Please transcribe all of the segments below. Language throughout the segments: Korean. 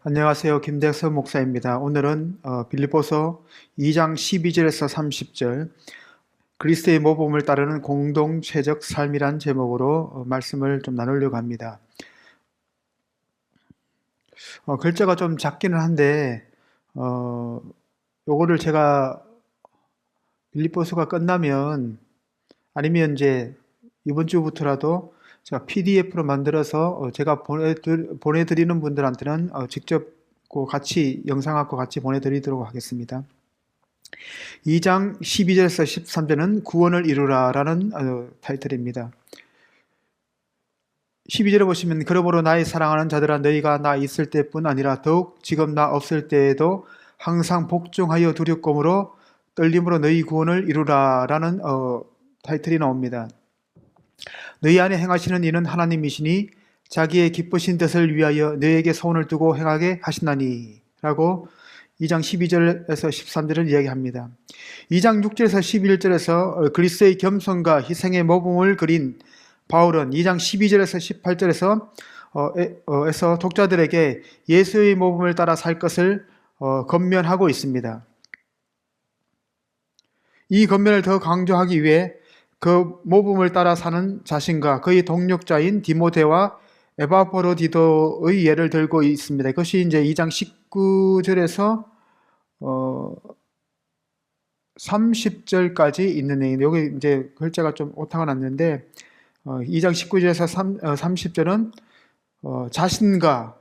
안녕하세요. 김대석 목사입니다. 오늘은 빌립보서 2장 12절에서 30절 그리스도의 모범을 따르는 공동체적 삶이란 제목으로 말씀을 좀 나누려고 합니다. 글자가 좀 작기는 한데 요거를 제가 빌립보서가 끝나면 아니면 이제 이번 주부터라도 제가 PDF로 만들어서 제가 보내드리는 분들한테는 직접 같이 영상하고 같이 보내드리도록 하겠습니다. 2장 12절에서 13절은 구원을 이루라 라는 타이틀입니다. 12절에 보시면 그러므로 나의 사랑하는 자들아 너희가 나 있을 때뿐 아니라 더욱 지금 나 없을 때에도 항상 복종하여 두렵고므로 떨림으로 너희 구원을 이루라 라는 타이틀이 나옵니다. 너희 안에 행하시는 이는 하나님이시니 자기의 기쁘신 뜻을 위하여 너희에게 소원을 두고 행하게 하시나니 라고 2장 12절에서 13절을 이야기합니다. 2장 6절에서 11절에서 그리스도의 겸손과 희생의 모범을 그린 바울은 2장 12절에서 18절에서 독자들에게 예수의 모범을 따라 살 것을 권면하고 있습니다. 이 권면을 더 강조하기 위해 그 모범을 따라 사는 자신과 그의 동력자인 디모데와 에바브로디도의 예를 들고 있습니다. 그것이 이제 2장 19절에서 30절까지 있는 내용인데, 여기 이제 글자가 좀 오타가 났는데, 2장 19절에서 30절은 자신과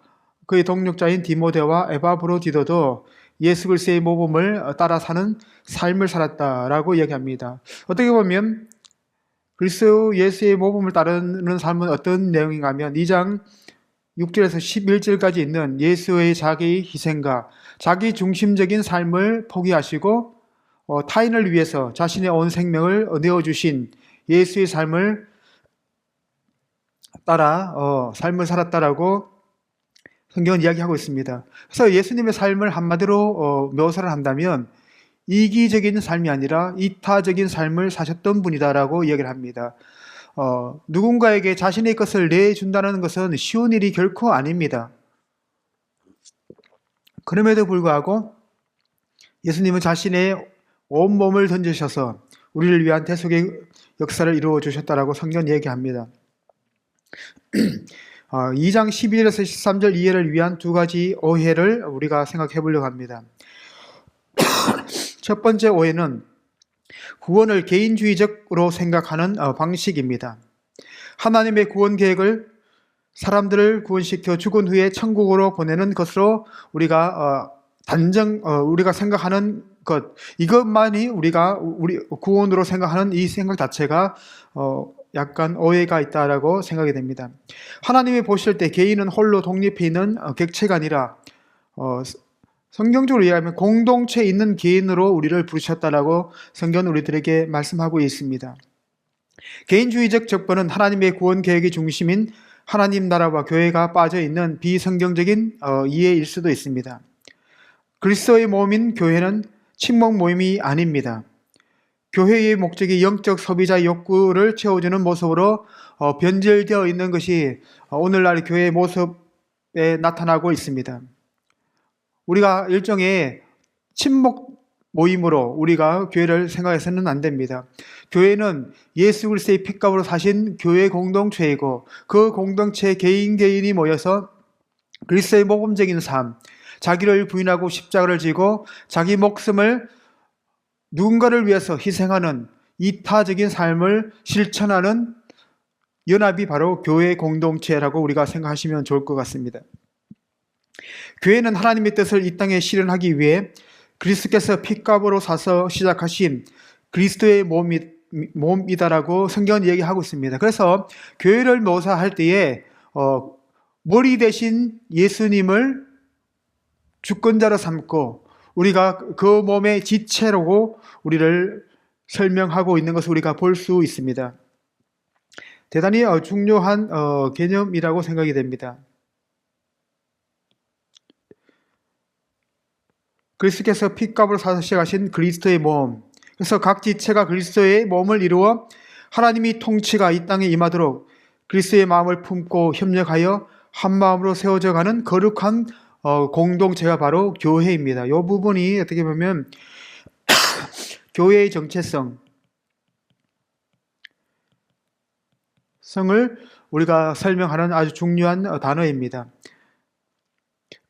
그의 동력자인 디모데와 에바브로디도도 예수 그리스도의 모범을 따라 사는 삶을 살았다라고 이야기합니다. 어떻게 보면 그리스도 예수의 모범을 따르는 삶은 어떤 내용인가 하면 2장 6절에서 11절까지 있는 예수의 자기 희생과 자기 중심적인 삶을 포기하시고 타인을 위해서 자신의 온 생명을 내어주신 예수의 삶을 따라 삶을 살았다라고 성경은 이야기하고 있습니다. 그래서 예수님의 삶을 한마디로 묘사를 한다면 이기적인 삶이 아니라 이타적인 삶을 사셨던 분이다라고 이야기를 합니다. 누군가에게 자신의 것을 내준다는 것은 쉬운 일이 결코 아닙니다. 그럼에도 불구하고 예수님은 자신의 온몸을 던지셔서 우리를 위한 대속의 역사를 이루어 주셨다라고 성경은 얘기합니다. 2장 12절에서 13절 이해를 위한 두 가지 오해를 우리가 생각해 보려고 합니다. 첫 번째 오해는 구원을 개인주의적으로 생각하는 방식입니다. 하나님의 구원 계획을 사람들을 구원시켜 죽은 후에 천국으로 보내는 것으로 우리가 우리가 생각하는 것, 이것만이 우리가 우리 구원으로 생각하는 이 생각 자체가 약간 오해가 있다라고 생각이 됩니다. 하나님이 보실 때 개인은 홀로 독립해 있는 객체가 아니라 성경적으로 이야기하면 공동체에 있는 개인으로 우리를 부르셨다라고 성경은 우리들에게 말씀하고 있습니다. 개인주의적 접근은 하나님의 구원 계획의 중심인 하나님 나라와 교회가 빠져 있는 비성경적인 이해일 수도 있습니다. 그리스도의 몸인 교회는 친목 모임이 아닙니다. 교회의 목적이 영적 소비자 욕구를 채워주는 모습으로 변질되어 있는 것이 오늘날 교회의 모습에 나타나고 있습니다. 우리가 일종의 친목 모임으로 우리가 교회를 생각해서는 안 됩니다. 교회는 예수 그리스도의 피값으로 사신 교회 공동체이고 그 공동체 개인이 모여서 그리스도의 모범적인 삶, 자기를 부인하고 십자가를 지고 자기 목숨을 누군가를 위해서 희생하는 이타적인 삶을 실천하는 연합이 바로 교회 공동체라고 우리가 생각하시면 좋을 것 같습니다. 교회는 하나님의 뜻을 이 땅에 실현하기 위해 그리스도께서 피값으로 사서 시작하신 그리스도의 몸이다라고 성경은 얘기하고 있습니다. 그래서 교회를 묘사할 때에 머리 대신 예수님을 주권자로 삼고 우리가 그 몸의 지체로 우리를 설명하고 있는 것을 우리가 볼 수 있습니다. 대단히 중요한 개념이라고 생각이 됩니다. 그리스도께서 핏값으로 사서 시작하신 그리스도의 몸. 그래서 각 지체가 그리스도의 몸을 이루어 하나님이 통치가 이 땅에 임하도록 그리스도의 마음을 품고 협력하여 한 마음으로 세워져 가는 거룩한 공동체가 바로 교회입니다. 이 부분이 어떻게 보면 교회의 정체성을 우리가 설명하는 아주 중요한 단어입니다.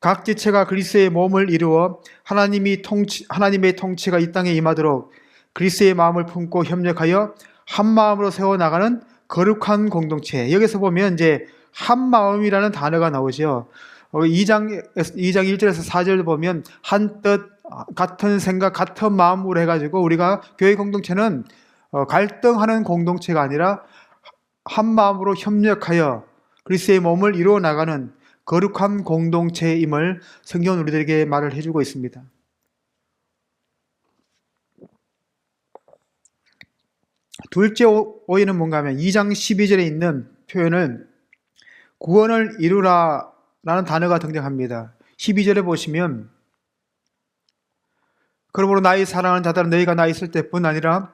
각 지체가 그리스도의 몸을 이루어 하나님의 통치가 이 땅에 임하도록 그리스도의 마음을 품고 협력하여 한 마음으로 세워나가는 거룩한 공동체. 여기서 보면 이제 한 마음이라는 단어가 나오죠. 2장 1절에서 4절 보면 한 뜻, 같은 생각, 같은 마음으로 해가지고 우리가 교회 공동체는 갈등하는 공동체가 아니라 한 마음으로 협력하여 그리스도의 몸을 이루어 나가는 거룩한 공동체임을 성경은 우리들에게 말을 해주고 있습니다. 둘째 오해는 뭔가 하면 2장 12절에 있는 표현은 구원을 이루라 라는 단어가 등장합니다. 12절에 보시면 그러므로 나의 사랑하는 자들은 너희가 나 있을 때뿐 아니라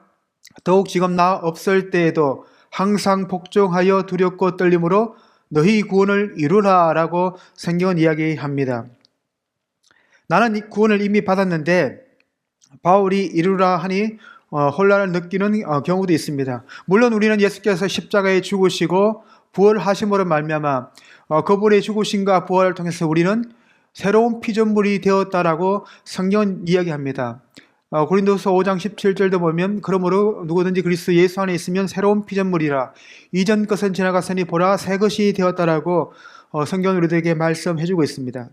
더욱 지금 나 없을 때에도 항상 복종하여 두렵고 떨림으로 너희 구원을 이루라 라고 성경은 이야기합니다. 나는 이 구원을 이미 받았는데 바울이 이루라 하니 혼란을 느끼는 경우도 있습니다. 물론 우리는 예수께서 십자가에 죽으시고 부활하심으로 말미암아 그분의 죽으심과 부활을 통해서 우리는 새로운 피조물이 되었다라고 성경은 이야기합니다. 고린도서 5장 17절도 보면 그러므로 누구든지 그리스도 예수 안에 있으면 새로운 피조물이라 이전 것은 지나갔으니 보라 새 것이 되었다라고 성경은 우리들에게 말씀해주고 있습니다.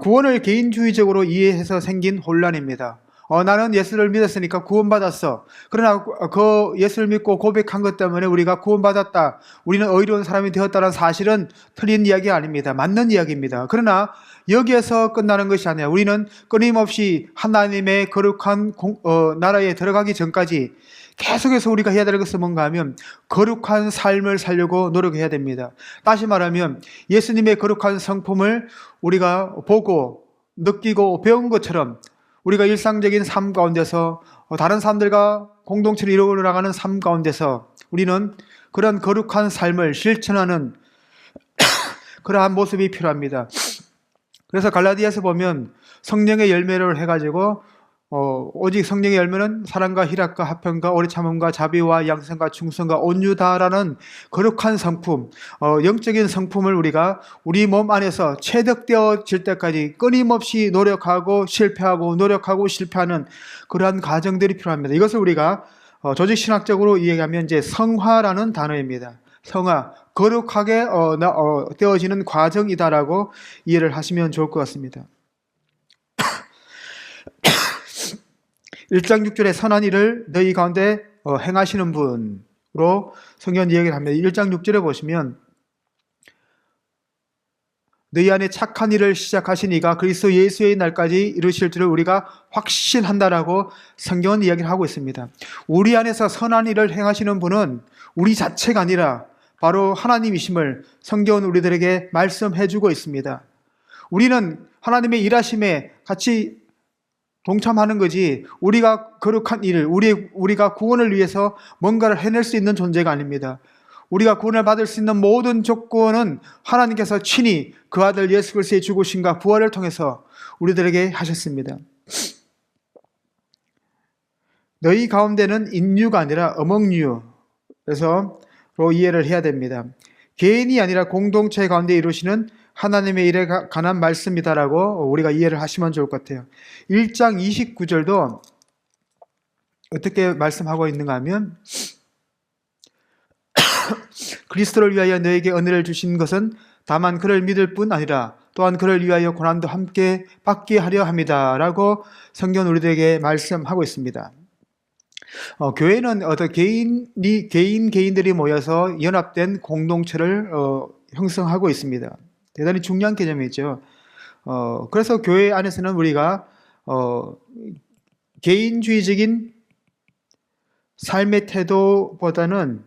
구원을 개인주의적으로 이해해서 생긴 혼란입니다. 나는 예수를 믿었으니까 구원받았어. 그러나 그 예수를 믿고 고백한 것 때문에 우리가 구원받았다, 우리는 의로운 사람이 되었다는 사실은 틀린 이야기 아닙니다. 맞는 이야기입니다. 그러나 여기에서 끝나는 것이 아니라 우리는 끊임없이 하나님의 거룩한 나라에 들어가기 전까지 계속해서 우리가 해야 될 것은 뭔가 하면 거룩한 삶을 살려고 노력해야 됩니다. 다시 말하면 예수님의 거룩한 성품을 우리가 보고 느끼고 배운 것처럼 우리가 일상적인 삶 가운데서 다른 사람들과 공동체를 이루어 나가는 삶 가운데서 우리는 그런 거룩한 삶을 실천하는 그러한 모습이 필요합니다. 그래서 갈라디아서 보면 성령의 열매를 해가지고 오직 성령의 열매는 사랑과 희락과 화평과 오래 참음과 자비와 양선과 충성과 온유다라는 거룩한 성품, 영적인 성품을 우리가 우리 몸 안에서 체득되어질 때까지 끊임없이 노력하고 실패하는 그러한 과정들이 필요합니다. 이것을 우리가 조직신학적으로 이야기하면 이제 성화라는 단어입니다. 성화, 거룩하게 되어지는 과정이다라고 이해를 하시면 좋을 것 같습니다. 1장 6절에 선한 일을 너희 가운데 행하시는 분으로 성경 이야기를 합니다. 1장 6절에 보시면 너희 안에 착한 일을 시작하신 이가 그리스도 예수의 날까지 이루실 줄을 우리가 확신한다라고 성경은 이야기를 하고 있습니다. 우리 안에서 선한 일을 행하시는 분은 우리 자체가 아니라 바로 하나님이심을 성경은 우리들에게 말씀해주고 있습니다. 우리는 하나님의 일하심에 같이 동참하는 거지 우리가 거룩한 일, 우리가 구원을 위해서 뭔가를 해낼 수 있는 존재가 아닙니다. 우리가 구원을 받을 수 있는 모든 조건은 하나님께서 친히 그 아들 예수 그리스도의 죽으심과 부활을 통해서 우리들에게 하셨습니다. 너희 가운데는 인류가 아니라 어몽류, 그래서 이해를 해야 됩니다. 개인이 아니라 공동체 가운데 이루시는 하나님의 일에 관한 말씀이다라고 우리가 이해를 하시면 좋을 것 같아요. 1장 29절도 어떻게 말씀하고 있는가 하면 그리스도를 위하여 너에게 은혜를 주신 것은 다만 그를 믿을 뿐 아니라 또한 그를 위하여 고난도 함께 받게 하려 합니다 라고 성경은 우리들에게 말씀하고 있습니다. 교회는 어떤 개인들이 모여서 연합된 공동체를 형성하고 있습니다. 대단히 중요한 개념이죠. 그래서 교회 안에서는 우리가 개인주의적인 삶의 태도보다는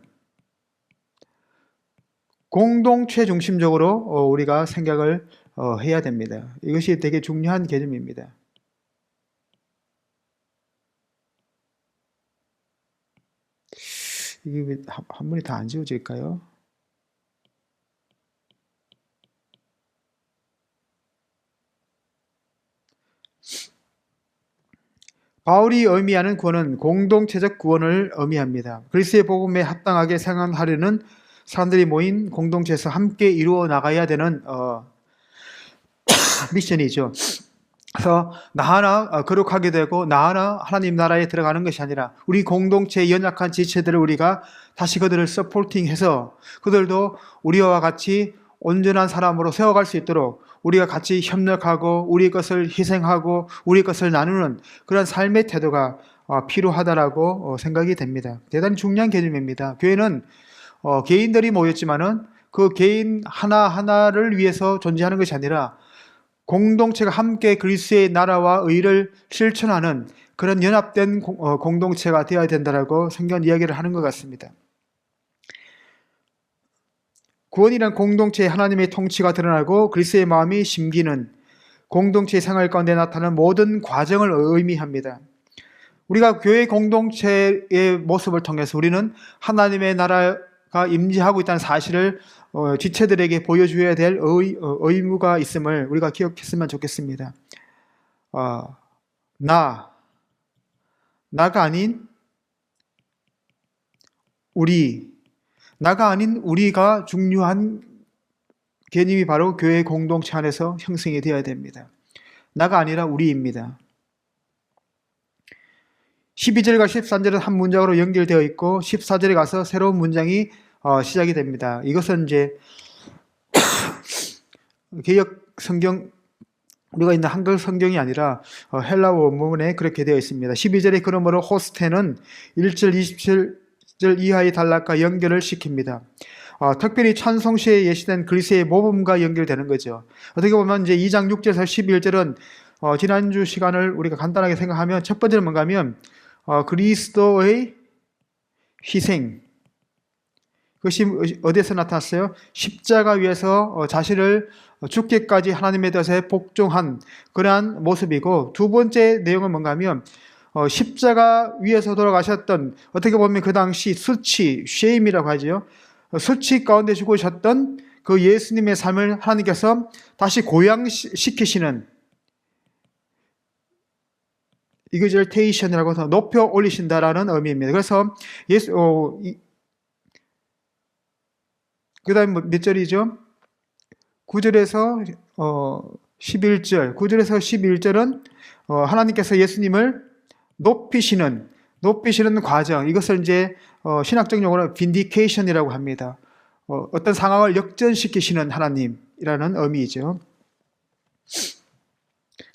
공동체 중심적으로 우리가 생각을 해야 됩니다. 이것이 되게 중요한 개념입니다. 이게 왜 한문이 다 안 지워질까요? 바울이 의미하는 구원은 공동체적 구원을 의미합니다. 그리스도의 복음에 합당하게 생활하려는 사람들이 모인 공동체에서 함께 이루어 나가야 되는 미션이죠. 그래서 나 하나 거룩하게 되고 나 하나 하나님 나라에 들어가는 것이 아니라 우리 공동체의 연약한 지체들을 우리가 다시 그들을 서포팅해서 그들도 우리와 같이 온전한 사람으로 세워갈 수 있도록 우리가 같이 협력하고 우리 것을 희생하고 우리 것을 나누는 그런 삶의 태도가 필요하다라고 생각이 됩니다. 대단히 중요한 개념입니다. 교회는 개인들이 모였지만은 그 개인 하나하나를 위해서 존재하는 것이 아니라 공동체가 함께 그리스도의 나라와 의를 실천하는 그런 연합된 공동체가 되어야 된다라고 성경 이야기를 하는 것 같습니다. 구원이란 공동체에 하나님의 통치가 드러나고 그리스도의 마음이 심기는 공동체의 생활 가운데 나타나는 모든 과정을 의미합니다. 우리가 교회 공동체의 모습을 통해서 우리는 하나님의 나라가 임재하고 있다는 사실을 지체들에게 보여줘야 될 의무가 있음을 우리가 기억했으면 좋겠습니다. 나가 아닌 나가 아닌 우리가 중요한 개념이 바로 교회 공동체 안에서 형성이 되어야 됩니다. 나가 아니라 우리입니다. 12절과 13절은 한 문장으로 연결되어 있고 14절에 가서 새로운 문장이 시작이 됩니다. 이것은 이제 개역 성경 우리가 있는 한글 성경이 아니라 헬라어 원문에 그렇게 되어 있습니다. 12절에 그러므로 호스테는 1절 27절 이하의 단락과 연결을 시킵니다. 특별히 찬송시에 예시된 그리스도의 모범과 연결되는 거죠. 어떻게 보면 이제 2장 6절에서 11절은 지난주 시간을 우리가 간단하게 생각하면 첫 번째는 뭔가 하면 그리스도의 희생, 그것이 어디에서 나타났어요? 십자가 위에서 자신을 죽기까지 하나님의 뜻에 복종한 그러한 모습이고, 두 번째 내용은 뭔가 하면 십자가 위에서 돌아가셨던, 어떻게 보면 그 당시 수치, 쉐임이라고 하죠. 수치 가운데 죽으셨던 그 예수님의 삶을 하나님께서 다시 고양시키시는, 이그절테이션이라고 해서 높여 올리신다라는 의미입니다. 그래서 그 다음에 몇 절이죠? 9절에서 11절, 9절에서 11절은 하나님께서 예수님을 높이시는 과정, 이것을 이제 신학적 용어로 빈디케이션이라고 합니다. 어떤 상황을 역전시키시는 하나님이라는 의미이죠.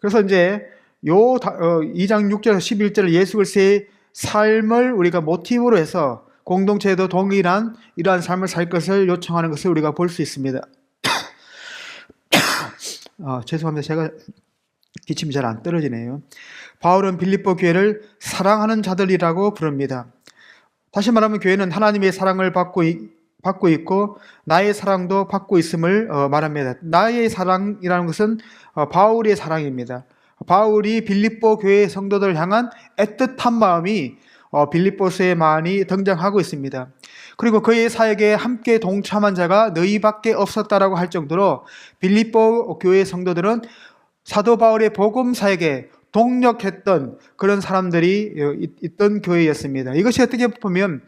그래서 이제 2장 6절에서 11절 예수 그리스도의 삶을 우리가 모티브로 해서 공동체에도 동일한 이러한 삶을 살 것을 요청하는 것을 우리가 볼 수 있습니다. 죄송합니다. 제가 기침이 잘 안 떨어지네요. 바울은 빌립보 교회를 사랑하는 자들이라고 부릅니다. 다시 말하면 교회는 하나님의 사랑을 받고 있고 나의 사랑도 받고 있음을 말합니다. 나의 사랑이라는 것은 바울의 사랑입니다. 바울이 빌립보 교회 성도들을 향한 애틋한 마음이 빌립보서에 많이 등장하고 있습니다. 그리고 그의 사역에 함께 동참한 자가 너희밖에 없었다라고 할 정도로 빌립보 교회 성도들은 사도 바울의 복음 사역에 동력했던 그런 사람들이 있던 교회였습니다. 이것이 어떻게 보면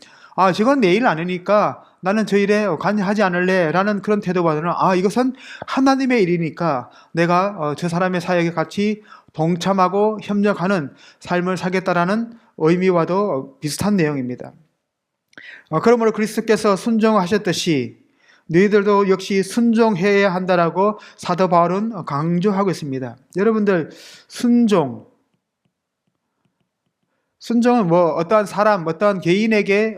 저건 내 일 아니니까 나는 저 일에 관여하지 않을래 라는 그런 태도보다는 이것은 하나님의 일이니까 내가 저 사람의 사역에 같이 동참하고 협력하는 삶을 살겠다라는 의미와도 비슷한 내용입니다. 그러므로 그리스도께서 순종하셨듯이 너희들도 역시 순종해야 한다라고 사도 바울은 강조하고 있습니다. 여러분들, 순종은 어떠한 사람, 어떠한 개인에게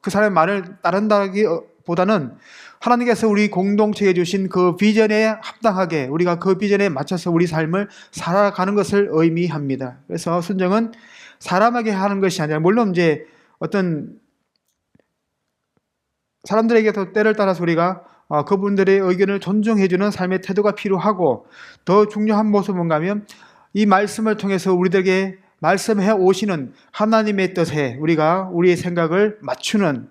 그 사람의 말을 따른다기보다는 하나님께서 우리 공동체에 주신 그 비전에 합당하게 우리가 그 비전에 맞춰서 우리 삶을 살아가는 것을 의미합니다. 그래서 순종은 사람에게 하는 것이 아니라, 물론 이제 어떤 사람들에게도 때를 따라서 우리가 그분들의 의견을 존중해주는 삶의 태도가 필요하고, 더 중요한 모습은 뭔가 하면 이 말씀을 통해서 우리들에게 말씀해 오시는 하나님의 뜻에 우리가 우리의 생각을 맞추는,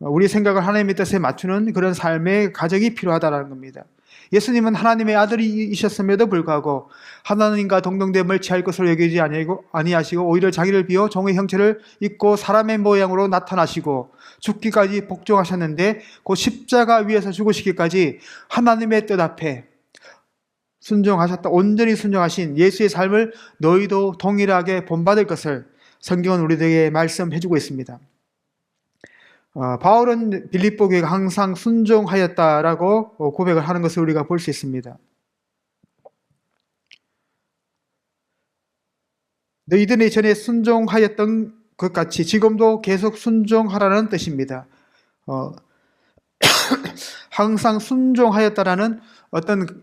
우리 생각을 하나님의 뜻에 맞추는 그런 삶의 가정이 필요하다는 겁니다. 예수님은 하나님의 아들이셨음에도 불구하고 하나님과 동등됨을 취할 것으로 여기지 아니하시고 오히려 자기를 비워 종의 형체를 입고 사람의 모양으로 나타나시고 죽기까지 복종하셨는데, 그 십자가 위에서 죽으시기까지 하나님의 뜻 앞에 순종하셨다, 온전히 순종하신 예수의 삶을 너희도 동일하게 본받을 것을 성경은 우리들에게 말씀해주고 있습니다. 바울은 빌립보 교회가 항상 순종하였다라고 고백을 하는 것을 우리가 볼 수 있습니다. 너희들이 전에 순종하였던 것 같이 지금도 계속 순종하라는 뜻입니다. 항상 순종하였다라는 어떤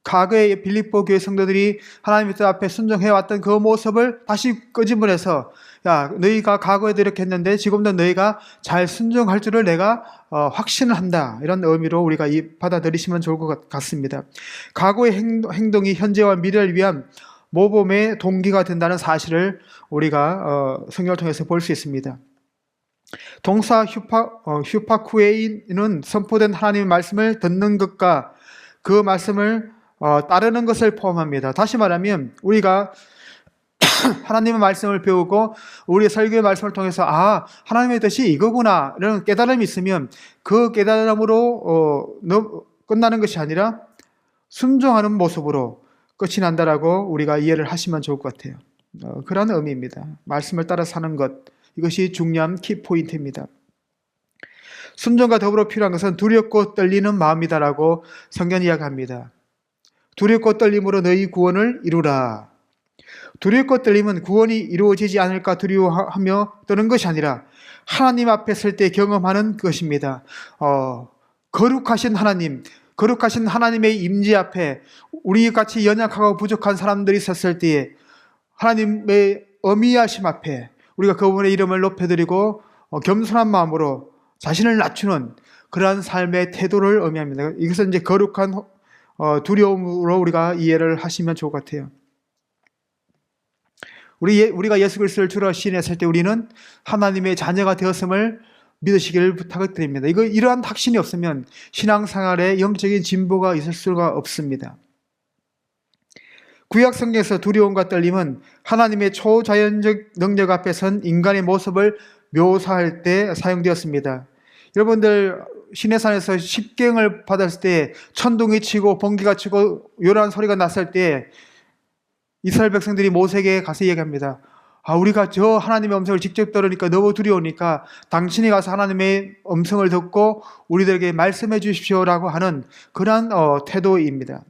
과거의 빌립보 교회 성도들이 하나님의 뜻 앞에 순종해왔던 그 모습을 다시 끄집어내서, 야, 너희가 과거에도 이렇게 했는데 지금도 너희가 잘 순종할 줄을 내가 확신을 한다, 이런 의미로 우리가 받아들이시면 좋을 것 같습니다. 과거의 행동이 현재와 미래를 위한 모범의 동기가 된다는 사실을 우리가 성경을 통해서 볼 수 있습니다. 동사 휴파쿠에이는 선포된 하나님의 말씀을 듣는 것과 그 말씀을 따르는 것을 포함합니다. 다시 말하면 우리가 하나님의 말씀을 배우고 우리의 설교의 말씀을 통해서 하나님의 뜻이 이거구나 이런 깨달음이 있으면 그 깨달음으로 끝나는 것이 아니라 순종하는 모습으로 끝이 난다라고 우리가 이해를 하시면 좋을 것 같아요. 그런 의미입니다. 말씀을 따라 사는 것, 이것이 중요한 키포인트입니다. 순종과 더불어 필요한 것은 두렵고 떨리는 마음이다라고 성경이 이야기합니다. 두렵고 떨림으로 너희 구원을 이루라. 두렵고 떨림은 구원이 이루어지지 않을까 두려워하며 떠는 것이 아니라 하나님 앞에 설 때 경험하는 것입니다. 거룩하신 하나님의 임재 앞에 우리같이 연약하고 부족한 사람들이 섰을 때에 하나님의 어미하심 앞에 우리가 그분의 이름을 높여드리고 겸손한 마음으로 자신을 낮추는 그러한 삶의 태도를 의미합니다. 이것은 이제 거룩한 두려움으로 우리가 이해를 하시면 좋을 것 같아요. 우리가 예수 그리스도를 주로 시인했을 때 우리는 하나님의 자녀가 되었음을 믿으시기를 부탁을 드립니다. 이러한 확신이 없으면 신앙생활에 영적인 진보가 있을 수가 없습니다. 구약 성경에서 두려움과 떨림은 하나님의 초자연적 능력 앞에 선 인간의 모습을 묘사할 때 사용되었습니다. 여러분들 시내산에서 십계명을 받았을 때 천둥이 치고 번개가 치고 요란한 소리가 났을 때 이스라엘 백성들이 모세에게 가서 얘기합니다. 우리가 저 하나님의 음성을 직접 들으니까 너무 두려우니까 당신이 가서 하나님의 음성을 듣고 우리들에게 말씀해 주십시오라고 하는 그러한 태도입니다.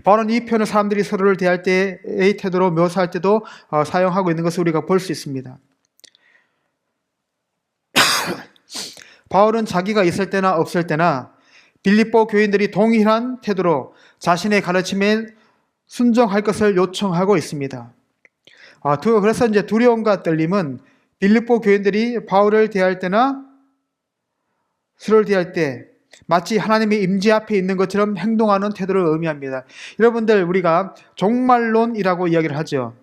바로 이 표현을 사람들이 서로를 대할 때의 태도로 묘사할 때도 사용하고 있는 것을 우리가 볼 수 있습니다. 바울은 자기가 있을 때나 없을 때나 빌립보 교인들이 동일한 태도로 자신의 가르침에 순종할 것을 요청하고 있습니다. 그래서 이제 두려움과 떨림은 빌립보 교인들이 바울을 대할 때나 서로를 대할 때 마치 하나님의 임재 앞에 있는 것처럼 행동하는 태도를 의미합니다. 여러분들, 우리가 종말론이라고 이야기를 하죠.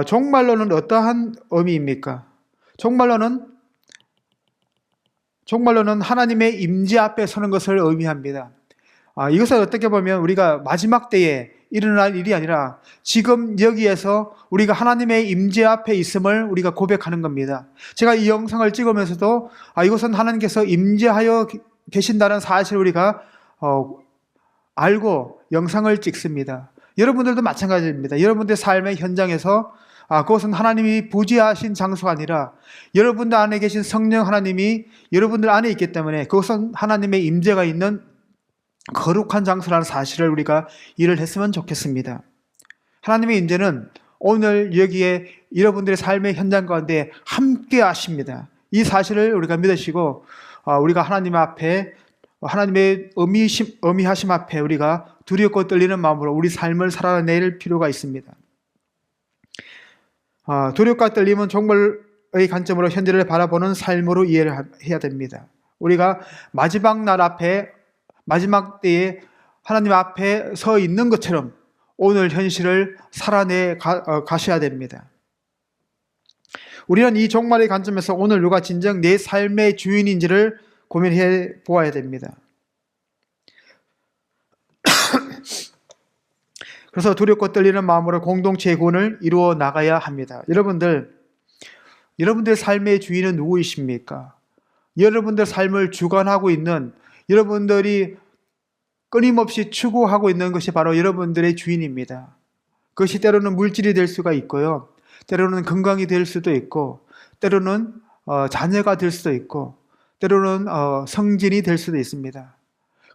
종말론은 어떠한 의미입니까? 종말론은 하나님의 임재 앞에 서는 것을 의미합니다. 이것은 어떻게 보면 우리가 마지막 때에 일어날 일이 아니라 지금 여기에서 우리가 하나님의 임재 앞에 있음을 우리가 고백하는 겁니다. 제가 이 영상을 찍으면서도 이것은 하나님께서 임재하여 계신다는 사실을 우리가 알고 영상을 찍습니다. 여러분들도 마찬가지입니다. 여러분들의 삶의 현장에서 그것은 하나님이 부지하신 장소가 아니라 여러분들 안에 계신 성령 하나님이 여러분들 안에 있기 때문에 그것은 하나님의 임재가 있는 거룩한 장소라는 사실을 우리가 이해를 했으면 좋겠습니다. 하나님의 임재는 오늘 여기에 여러분들의 삶의 현장 가운데 함께 하십니다. 이 사실을 우리가 믿으시고 우리가 하나님 앞에 하나님의 어미하심 앞에 우리가 두렵고 떨리는 마음으로 우리 삶을 살아낼 필요가 있습니다. 두렵과 떨림은 종말의 관점으로 현재를 바라보는 삶으로 이해를 해야 됩니다. 우리가 마지막 날 앞에, 마지막 때에 하나님 앞에 서 있는 것처럼 오늘 현실을 살아내 가셔야 됩니다. 우리는 이 종말의 관점에서 오늘 누가 진정 내 삶의 주인인지를 고민해 보아야 됩니다. 그래서 두렵고 떨리는 마음으로 공동체의 구원을 이루어 나가야 합니다. 여러분들의 삶의 주인은 누구이십니까? 여러분들 삶을 주관하고 있는, 여러분들이 끊임없이 추구하고 있는 것이 바로 여러분들의 주인입니다. 그것이 때로는 물질이 될 수가 있고요. 때로는 건강이 될 수도 있고, 때로는 자녀가 될 수도 있고, 때로는 성진이 될 수도 있습니다.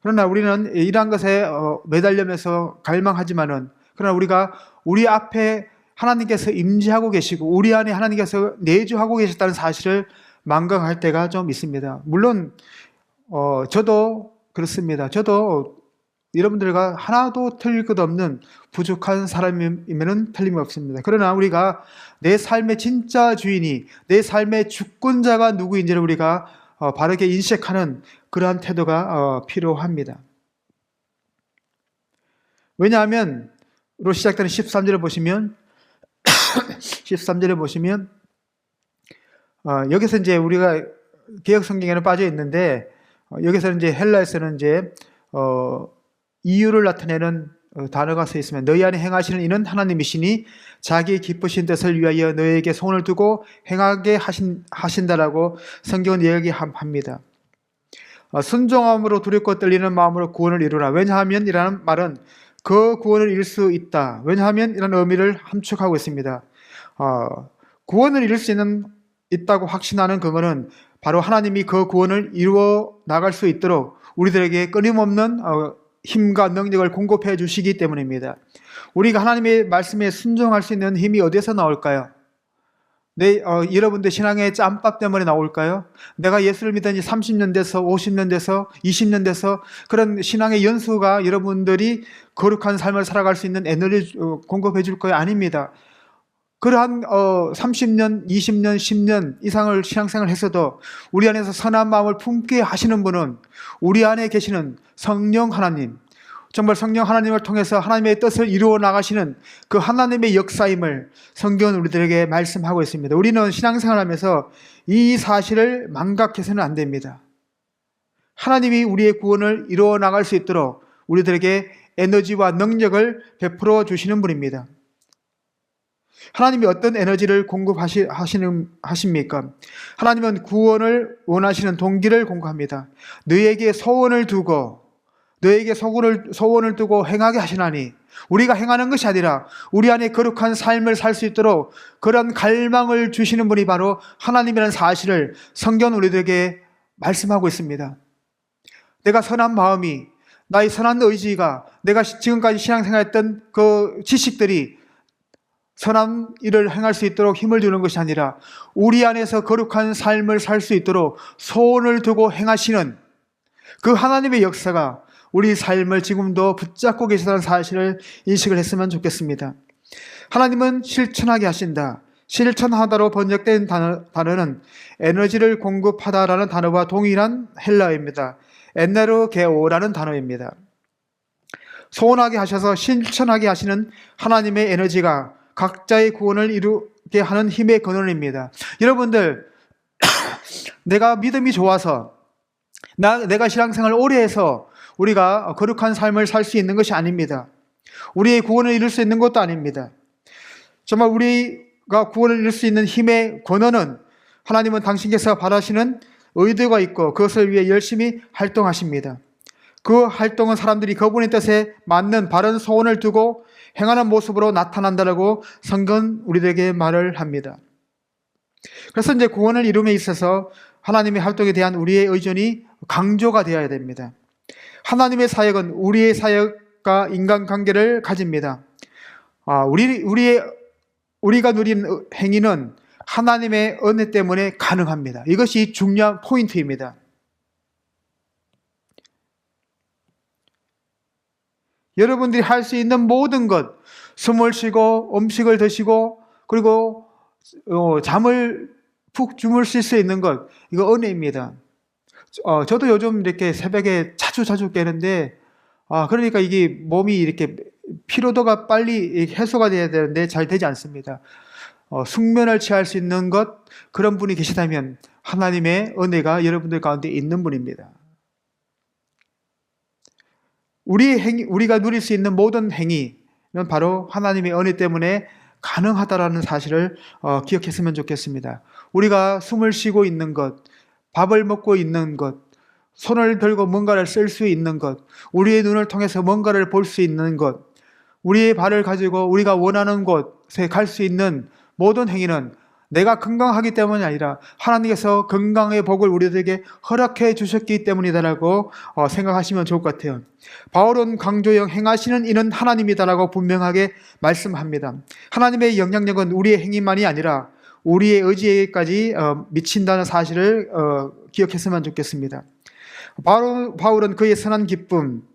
그러나 우리는 이러한 것에 매달리면서 갈망하지만은, 그러나 우리가 우리 앞에 하나님께서 임재하고 계시고 우리 안에 하나님께서 내주하고 계셨다는 사실을 망각할 때가 좀 있습니다. 물론 저도 그렇습니다. 저도 여러분들과 하나도 틀릴 것 없는 부족한 사람이면 틀림없습니다. 그러나 우리가 내 삶의 진짜 주인이, 내 삶의 주권자가 누구인지를 우리가 바르게 인식하는 그러한 태도가 필요합니다. 왜냐하면 로 시작되는 13절을 보시면 13절에 보시면 여기서 이제 우리가 개역 성경에는 빠져 있는데 여기서는 이제 헬라에서는 이제 이유를 나타내는 단어가 써 있으면 너희 안에 행하시는 이는 하나님이시니 자기 기쁘신 뜻을 위하여 너희에게 손을 두고 행하게 하신다라고 성경은 이야기합니다. 순종함으로 두렵고 떨리는 마음으로 구원을 이루라. 왜냐하면 이라는 말은 그 구원을 이룰 수 있다. 왜냐하면 이라는 의미를 함축하고 있습니다. 구원을 이룰 수 있다고 확신하는 그거는 바로 하나님이 그 구원을 이루어 나갈 수 있도록 우리들에게 끊임없는 힘과 능력을 공급해 주시기 때문입니다. 우리가 하나님의 말씀에 순종할 수 있는 힘이 어디서 나올까요? 여러분들 신앙의 짬밥 때문에 나올까요? 내가 예수를 믿은 지 30년 돼서 50년 돼서 20년 돼서 그런 신앙의 연수가 여러분들이 거룩한 삶을 살아갈 수 있는 에너지 공급해 줄 거예요? 아닙니다. 그러한 30년, 20년, 10년 이상을 신앙생활을 했어도 우리 안에서 선한 마음을 품게 하시는 분은 우리 안에 계시는 성령 하나님, 정말 성령 하나님을 통해서 하나님의 뜻을 이루어 나가시는 그 하나님의 역사임을 성경은 우리들에게 말씀하고 있습니다. 우리는 신앙생활하면서 이 사실을 망각해서는 안 됩니다. 하나님이 우리의 구원을 이루어 나갈 수 있도록 우리들에게 에너지와 능력을 베풀어 주시는 분입니다. 하나님이 어떤 에너지를 공급하십니까? 하나님은 구원을 원하시는 동기를 공급합니다. 너에게 소원을 두고 행하게 하시나니, 우리가 행하는 것이 아니라 우리 안에 거룩한 삶을 살 수 있도록 그런 갈망을 주시는 분이 바로 하나님이라는 사실을 성경은 우리들에게 말씀하고 있습니다. 내가 선한 마음이, 나의 선한 의지가, 내가 지금까지 신앙생활했던 그 지식들이 선한 일을 행할 수 있도록 힘을 주는 것이 아니라 우리 안에서 거룩한 삶을 살 수 있도록 소원을 두고 행하시는 그 하나님의 역사가 우리 삶을 지금도 붙잡고 계시다는 사실을 인식을 했으면 좋겠습니다. 하나님은 실천하게 하신다. 실천하다로 번역된 단어는 에너지를 공급하다라는 단어와 동일한 헬라어입니다. 에네르게오라는 단어입니다. 소원하게 하셔서 실천하게 하시는 하나님의 에너지가 각자의 구원을 이루게 하는 힘의 근원입니다. 여러분들, 내가 믿음이 좋아서 내가 신앙생활을 오래 해서 우리가 거룩한 삶을 살 수 있는 것이 아닙니다. 우리의 구원을 이룰 수 있는 것도 아닙니다. 정말 우리가 구원을 이룰 수 있는 힘의 근원은 하나님은 당신께서 바라시는 의도가 있고 그것을 위해 열심히 활동하십니다. 그 활동은 사람들이 그분의 뜻에 맞는 바른 소원을 두고 행하는 모습으로 나타난다라고 성경은 우리들에게 말을 합니다. 그래서 이제 구원을 이룸에 있어서 하나님의 활동에 대한 우리의 의존이 강조가 되어야 됩니다. 하나님의 사역은 우리의 사역과 인간관계를 가집니다. 우리가 누린 행위는 하나님의 은혜 때문에 가능합니다. 이것이 중요한 포인트입니다. 여러분들이 할 수 있는 모든 것, 숨을 쉬고 음식을 드시고 그리고 잠을 푹 주무실 수 있는 것, 이거 은혜입니다. 저도 요즘 이렇게 새벽에 자주 깨는데, 그러니까 이게 몸이 이렇게 피로도가 빨리 해소가 돼야 되는데 잘 되지 않습니다. 숙면을 취할 수 있는 것, 그런 분이 계시다면 하나님의 은혜가 여러분들 가운데 있는 분입니다. 우리가 누릴 수 있는 모든 행위는 바로 하나님의 은혜 때문에 가능하다라는 사실을 기억했으면 좋겠습니다. 우리가 숨을 쉬고 있는 것, 밥을 먹고 있는 것, 손을 들고 뭔가를 쓸 수 있는 것, 우리의 눈을 통해서 뭔가를 볼 수 있는 것, 우리의 발을 가지고 우리가 원하는 곳에 갈 수 있는 모든 행위는 내가 건강하기 때문이 아니라 하나님께서 건강의 복을 우리들에게 허락해 주셨기 때문이다라고 생각하시면 좋을 것 같아요. 바울은 강조형 행하시는 이는 하나님이다라고 분명하게 말씀합니다. 하나님의 영향력은 우리의 행위만이 아니라 우리의 의지에까지 미친다는 사실을 기억했으면 좋겠습니다. 바울은 그의 선한 기쁨,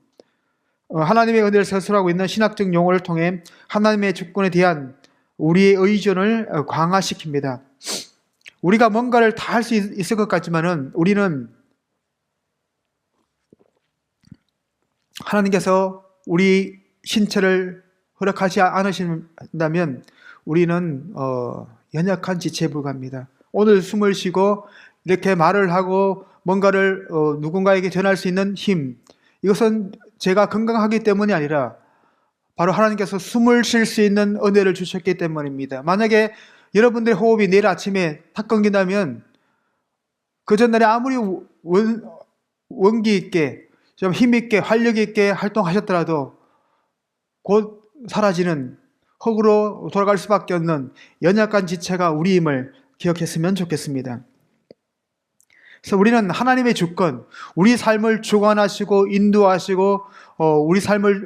하나님의 은혜를 서술하고 있는 신학적 용어를 통해 하나님의 주권에 대한 우리의 의존을 강화시킵니다. 우리가 뭔가를 다 할 수 있을 것 같지만은 우리는 하나님께서 우리 신체를 허락하지 않으신다면 우리는 연약한 지체에 불과합니다. 오늘 숨을 쉬고 이렇게 말을 하고 뭔가를 누군가에게 전할 수 있는 힘, 이것은 제가 건강하기 때문이 아니라 바로 하나님께서 숨을 쉴 수 있는 은혜를 주셨기 때문입니다. 만약에 여러분들의 호흡이 내일 아침에 탁 끊긴다면 그 전날에 아무리 원기 있게 좀 힘 있게 활력 있게 활동하셨더라도 곧 사라지는 흙으로 돌아갈 수밖에 없는 연약한 지체가 우리임을 기억했으면 좋겠습니다. 그래서 우리는 하나님의 주권, 우리 삶을 주관하시고 인도하시고 우리 삶을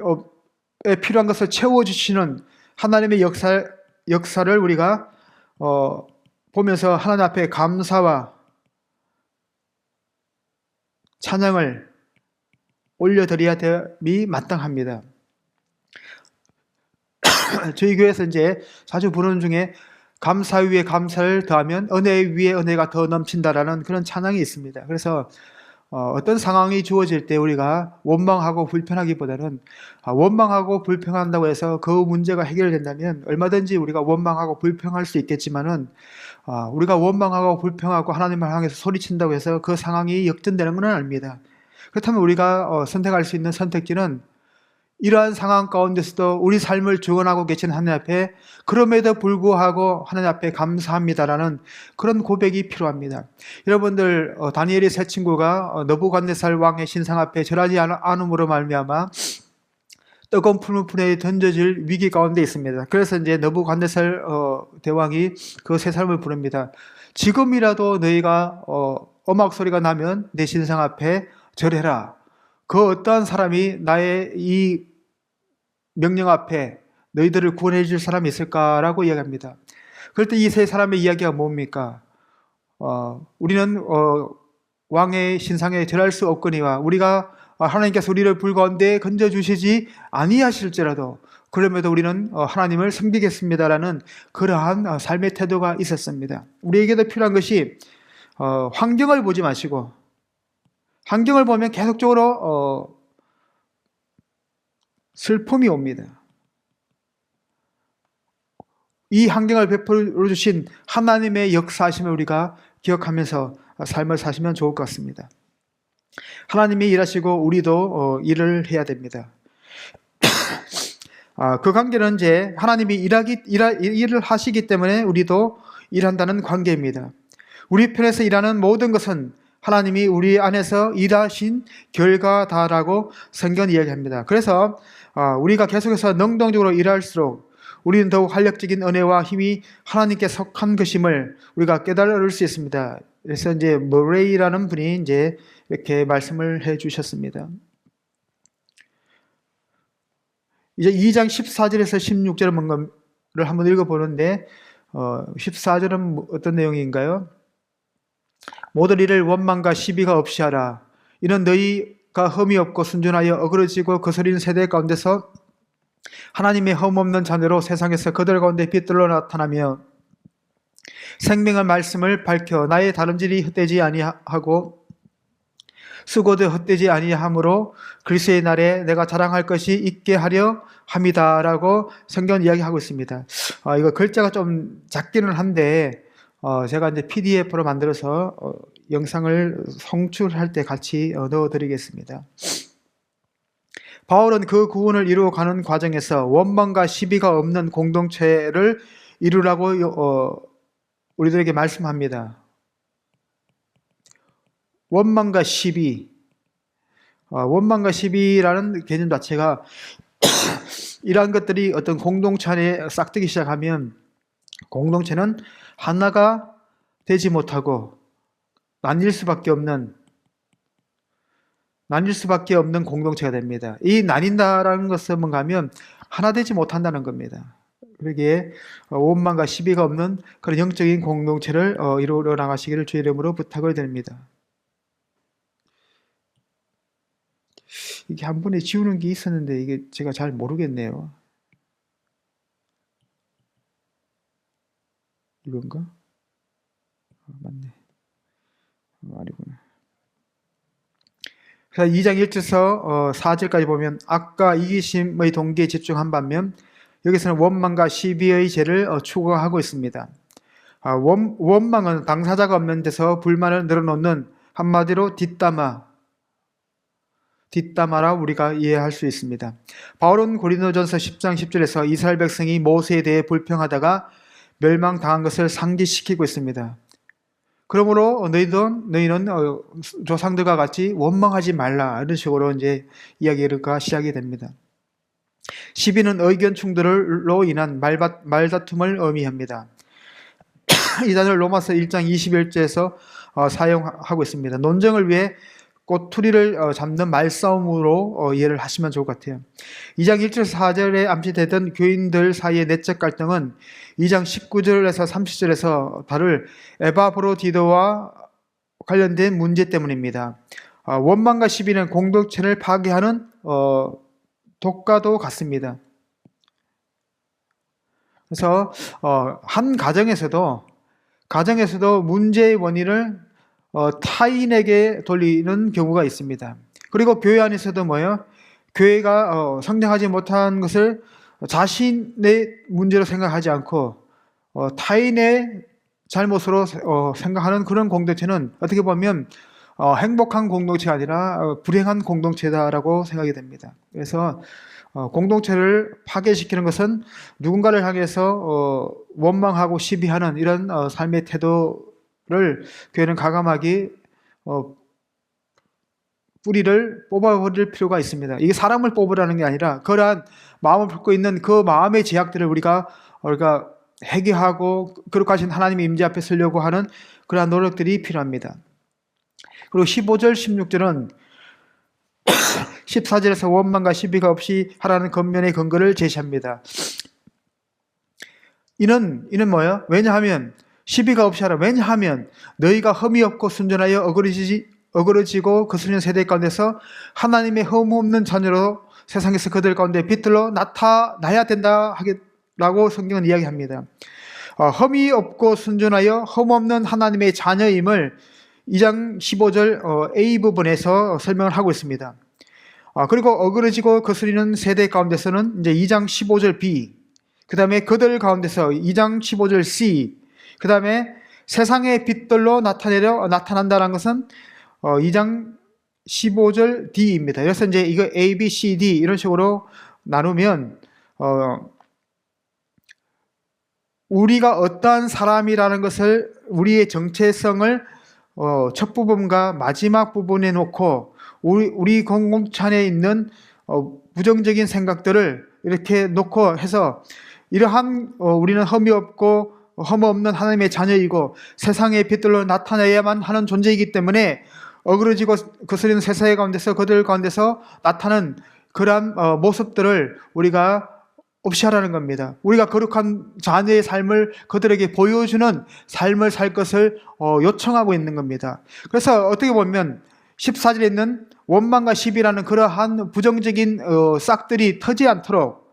필요한 것을 채워주시는 하나님의 역사를 우리가 보면서 하나님 앞에 감사와 찬양을 올려드려야 됨이 마땅합니다. 저희 교회에서 이제 자주 부르는 중에 감사 위에 감사를 더하면 은혜 위에 은혜가 더 넘친다라는 그런 찬양이 있습니다. 그래서 어떤 상황이 주어질 때 우리가 원망하고 불평하기보다는 원망하고 불평한다고 해서 그 문제가 해결된다면 얼마든지 우리가 원망하고 불평할 수 있겠지만은 우리가 원망하고 불평하고 하나님을 향해서 소리친다고 해서 그 상황이 역전되는 건 아닙니다. 그렇다면 우리가 선택할 수 있는 선택지는 이러한 상황 가운데서도 우리 삶을 주관하고 계신 하나님 앞에 그럼에도 불구하고 하나님 앞에 감사합니다라는 그런 고백이 필요합니다. 여러분들 다니엘의 세 친구가 느부갓네살 왕의 신상 앞에 절하지 않음으로 말미암아 뜨거운 풀무불에 던져질 위기 가운데 있습니다. 그래서 이제 느부갓네살 대왕이 그 세 사람을 부릅니다. 지금이라도 너희가 음악 소리가 나면 내 신상 앞에 절해라. 그 어떠한 사람이 나의 이 명령 앞에 너희들을 구원해 줄 사람이 있을까라고 이야기합니다. 그럴 때 이 세 사람의 이야기가 뭡니까? 우리는 왕의 신상에 절할 수 없거니와 우리가 하나님께서 우리를 불 가운데 건져주시지 아니하실지라도 그럼에도 우리는 하나님을 섬기겠습니다라는 그러한 삶의 태도가 있었습니다. 우리에게도 필요한 것이 환경을 보지 마시고 환경을 보면 계속적으로 슬픔이 옵니다. 이 환경을 베풀어 주신 하나님의 역사하심을 우리가 기억하면서 삶을 사시면 좋을 것 같습니다. 하나님이 일하시고 우리도 일을 해야 됩니다. 그 관계는 이제 하나님이 일을 하시기 때문에 우리도 일한다는 관계입니다. 우리 편에서 일하는 모든 것은 하나님이 우리 안에서 일하신 결과다라고 성경은 이야기합니다. 그래서 우리가 계속해서 능동적으로 일할수록 우리는 더욱 활력적인 은혜와 힘이 하나님께 속한 것임을 우리가 깨달을 수 있습니다. 그래서 이제 머레이라는 분이 이제 이렇게 말씀을 해 주셨습니다. 이제 2장 14절에서 16절을 한번 읽어보는데 14절은 어떤 내용인가요? 모든 일을 원망과 시비가 없이 하라. 이는 너희가 흠이 없고 순전하여 어그러지고 거스린 세대 가운데서 하나님의 흠없는 자녀로 세상에서 그들 가운데 빛들로 나타나며 생명의 말씀을 밝혀 나의 다름질이 헛되지 아니하고 쓰고도 헛되지 아니하므로 그리스도의 날에 내가 자랑할 것이 있게 하려 함이다라고 성경은 이야기하고 있습니다. 이거 글자가 좀 작기는 한데 제가 이제 PDF로 만들어서 영상을 송출할 때 같이 넣어드리겠습니다. 바울은 그 구원을 이루어가는 과정에서 원망과 시비가 없는 공동체를 이루라고 우리들에게 말씀합니다. 원망과 시비, 원망과 시비라는 개념 자체가 이러한 것들이 어떤 공동체 안에 싹트기 시작하면 공동체는 하나가 되지 못하고 나뉠 수밖에 없는 공동체가 됩니다. 이 나뉜다라는 것은 뭔가 하면 하나 되지 못한다는 겁니다. 그러기에 원망과 시비가 없는 그런 영적인 공동체를 이루어 나가시기를 주의 이름으로 부탁을 드립니다. 이게 한 번에 지우는 게 있었는데 이게 제가 잘 모르겠네요. 이건가? 맞네. 아니구나. 그래서 2장 1절에서 4절까지 보면 아까 이기심의 동기에 집중한 반면 여기서는 원망과 시비의 죄를 추구하고 있습니다. 원망은 당사자가 없는 데서 불만을 늘어놓는 한마디로 뒷담화라 우리가 이해할 수 있습니다. 바울은 고린도전서 10장 10절에서 이스라엘 백성이 모세에 대해 불평하다가 멸망당한 것을 상기시키고 있습니다. 그러므로 너희는 조상들과 같이 원망하지 말라 이런 식으로 이제 이야기가 시작이 됩니다. 시비는 의견 충돌로 인한 말다툼을 의미합니다. 이 단어를 로마서 1장 21절에서 사용하고 있습니다. 논쟁을 위해 꼬투리를 잡는 말싸움으로 이해를 하시면 좋을 것 같아요. 2장 1절 4절에 암시되던 교인들 사이의 내적 갈등은 2장 19절에서 30절에서 다룰 에바브로디도와 관련된 문제 때문입니다. 원망과 시비는 공동체를 파괴하는 독과도 같습니다. 그래서 한 가정에서도 문제의 원인을 타인에게 돌리는 경우가 있습니다. 그리고 교회 안에서도 교회가 성장하지 못한 것을 자신의 문제로 생각하지 않고 타인의 잘못으로 생각하는 그런 공동체는 어떻게 보면 행복한 공동체가 아니라 불행한 공동체다라고 생각이 됩니다. 그래서 공동체를 파괴시키는 것은 누군가를 향해서 원망하고 시비하는 이런 삶의 태도를 교회는 과감하게 뿌리를 뽑아버릴 필요가 있습니다. 이게 사람을 뽑으라는 게 아니라 그러한 마음을 품고 있는 그 마음의 제약들을 우리가 해결하고 거룩하신 하나님의 임재 앞에 서려고 하는 그러한 노력들이 필요합니다. 그리고 15절, 16절은 14절에서 원망과 시비가 없이 하라는 겉면의 근거를 제시합니다. 이는 뭐예요? 왜냐하면 시비가 없이 하라. 왜냐하면 너희가 흠이 없고 순전하여 어그러지고 거스르는 세대 가운데서 하나님의 흠 없는 자녀로 세상에서 그들 가운데 빛들로 나타나야 된다 라고 성경은 이야기합니다. 흠이 없고 순전하여 흠 없는 하나님의 자녀임을 2장 15절 A 부분에서 설명을 하고 있습니다. 그리고 어그러지고 거스리는 세대 가운데서는 이제 2장 15절 B, 그 다음에 그들 가운데서 2장 15절 C, 그 다음에 세상의 빛들로 나타난다는 것은 2장 15절 D입니다. 그래서 이제 이거 A, B, C, D 이런 식으로 나누면 우리가 어떠한 사람이라는 것을 우리의 정체성을 첫 부분과 마지막 부분에 놓고 우리 공동체 안에 있는 부정적인 생각들을 이렇게 놓고 해서 이러한 우리는 흠이 없고 흠 없는 하나님의 자녀이고 세상의 빛들로 나타내야만 하는 존재이기 때문에 어그러지고 거스리는 세상 가운데서 그들 가운데서 나타나는 그러한 모습들을 우리가 없이 하라는 겁니다. 우리가 거룩한 자녀의 삶을 그들에게 보여주는 삶을 살 것을 요청하고 있는 겁니다. 그래서 어떻게 보면 14절에 있는 원망과 시비라는 그러한 부정적인 싹들이 터지지 않도록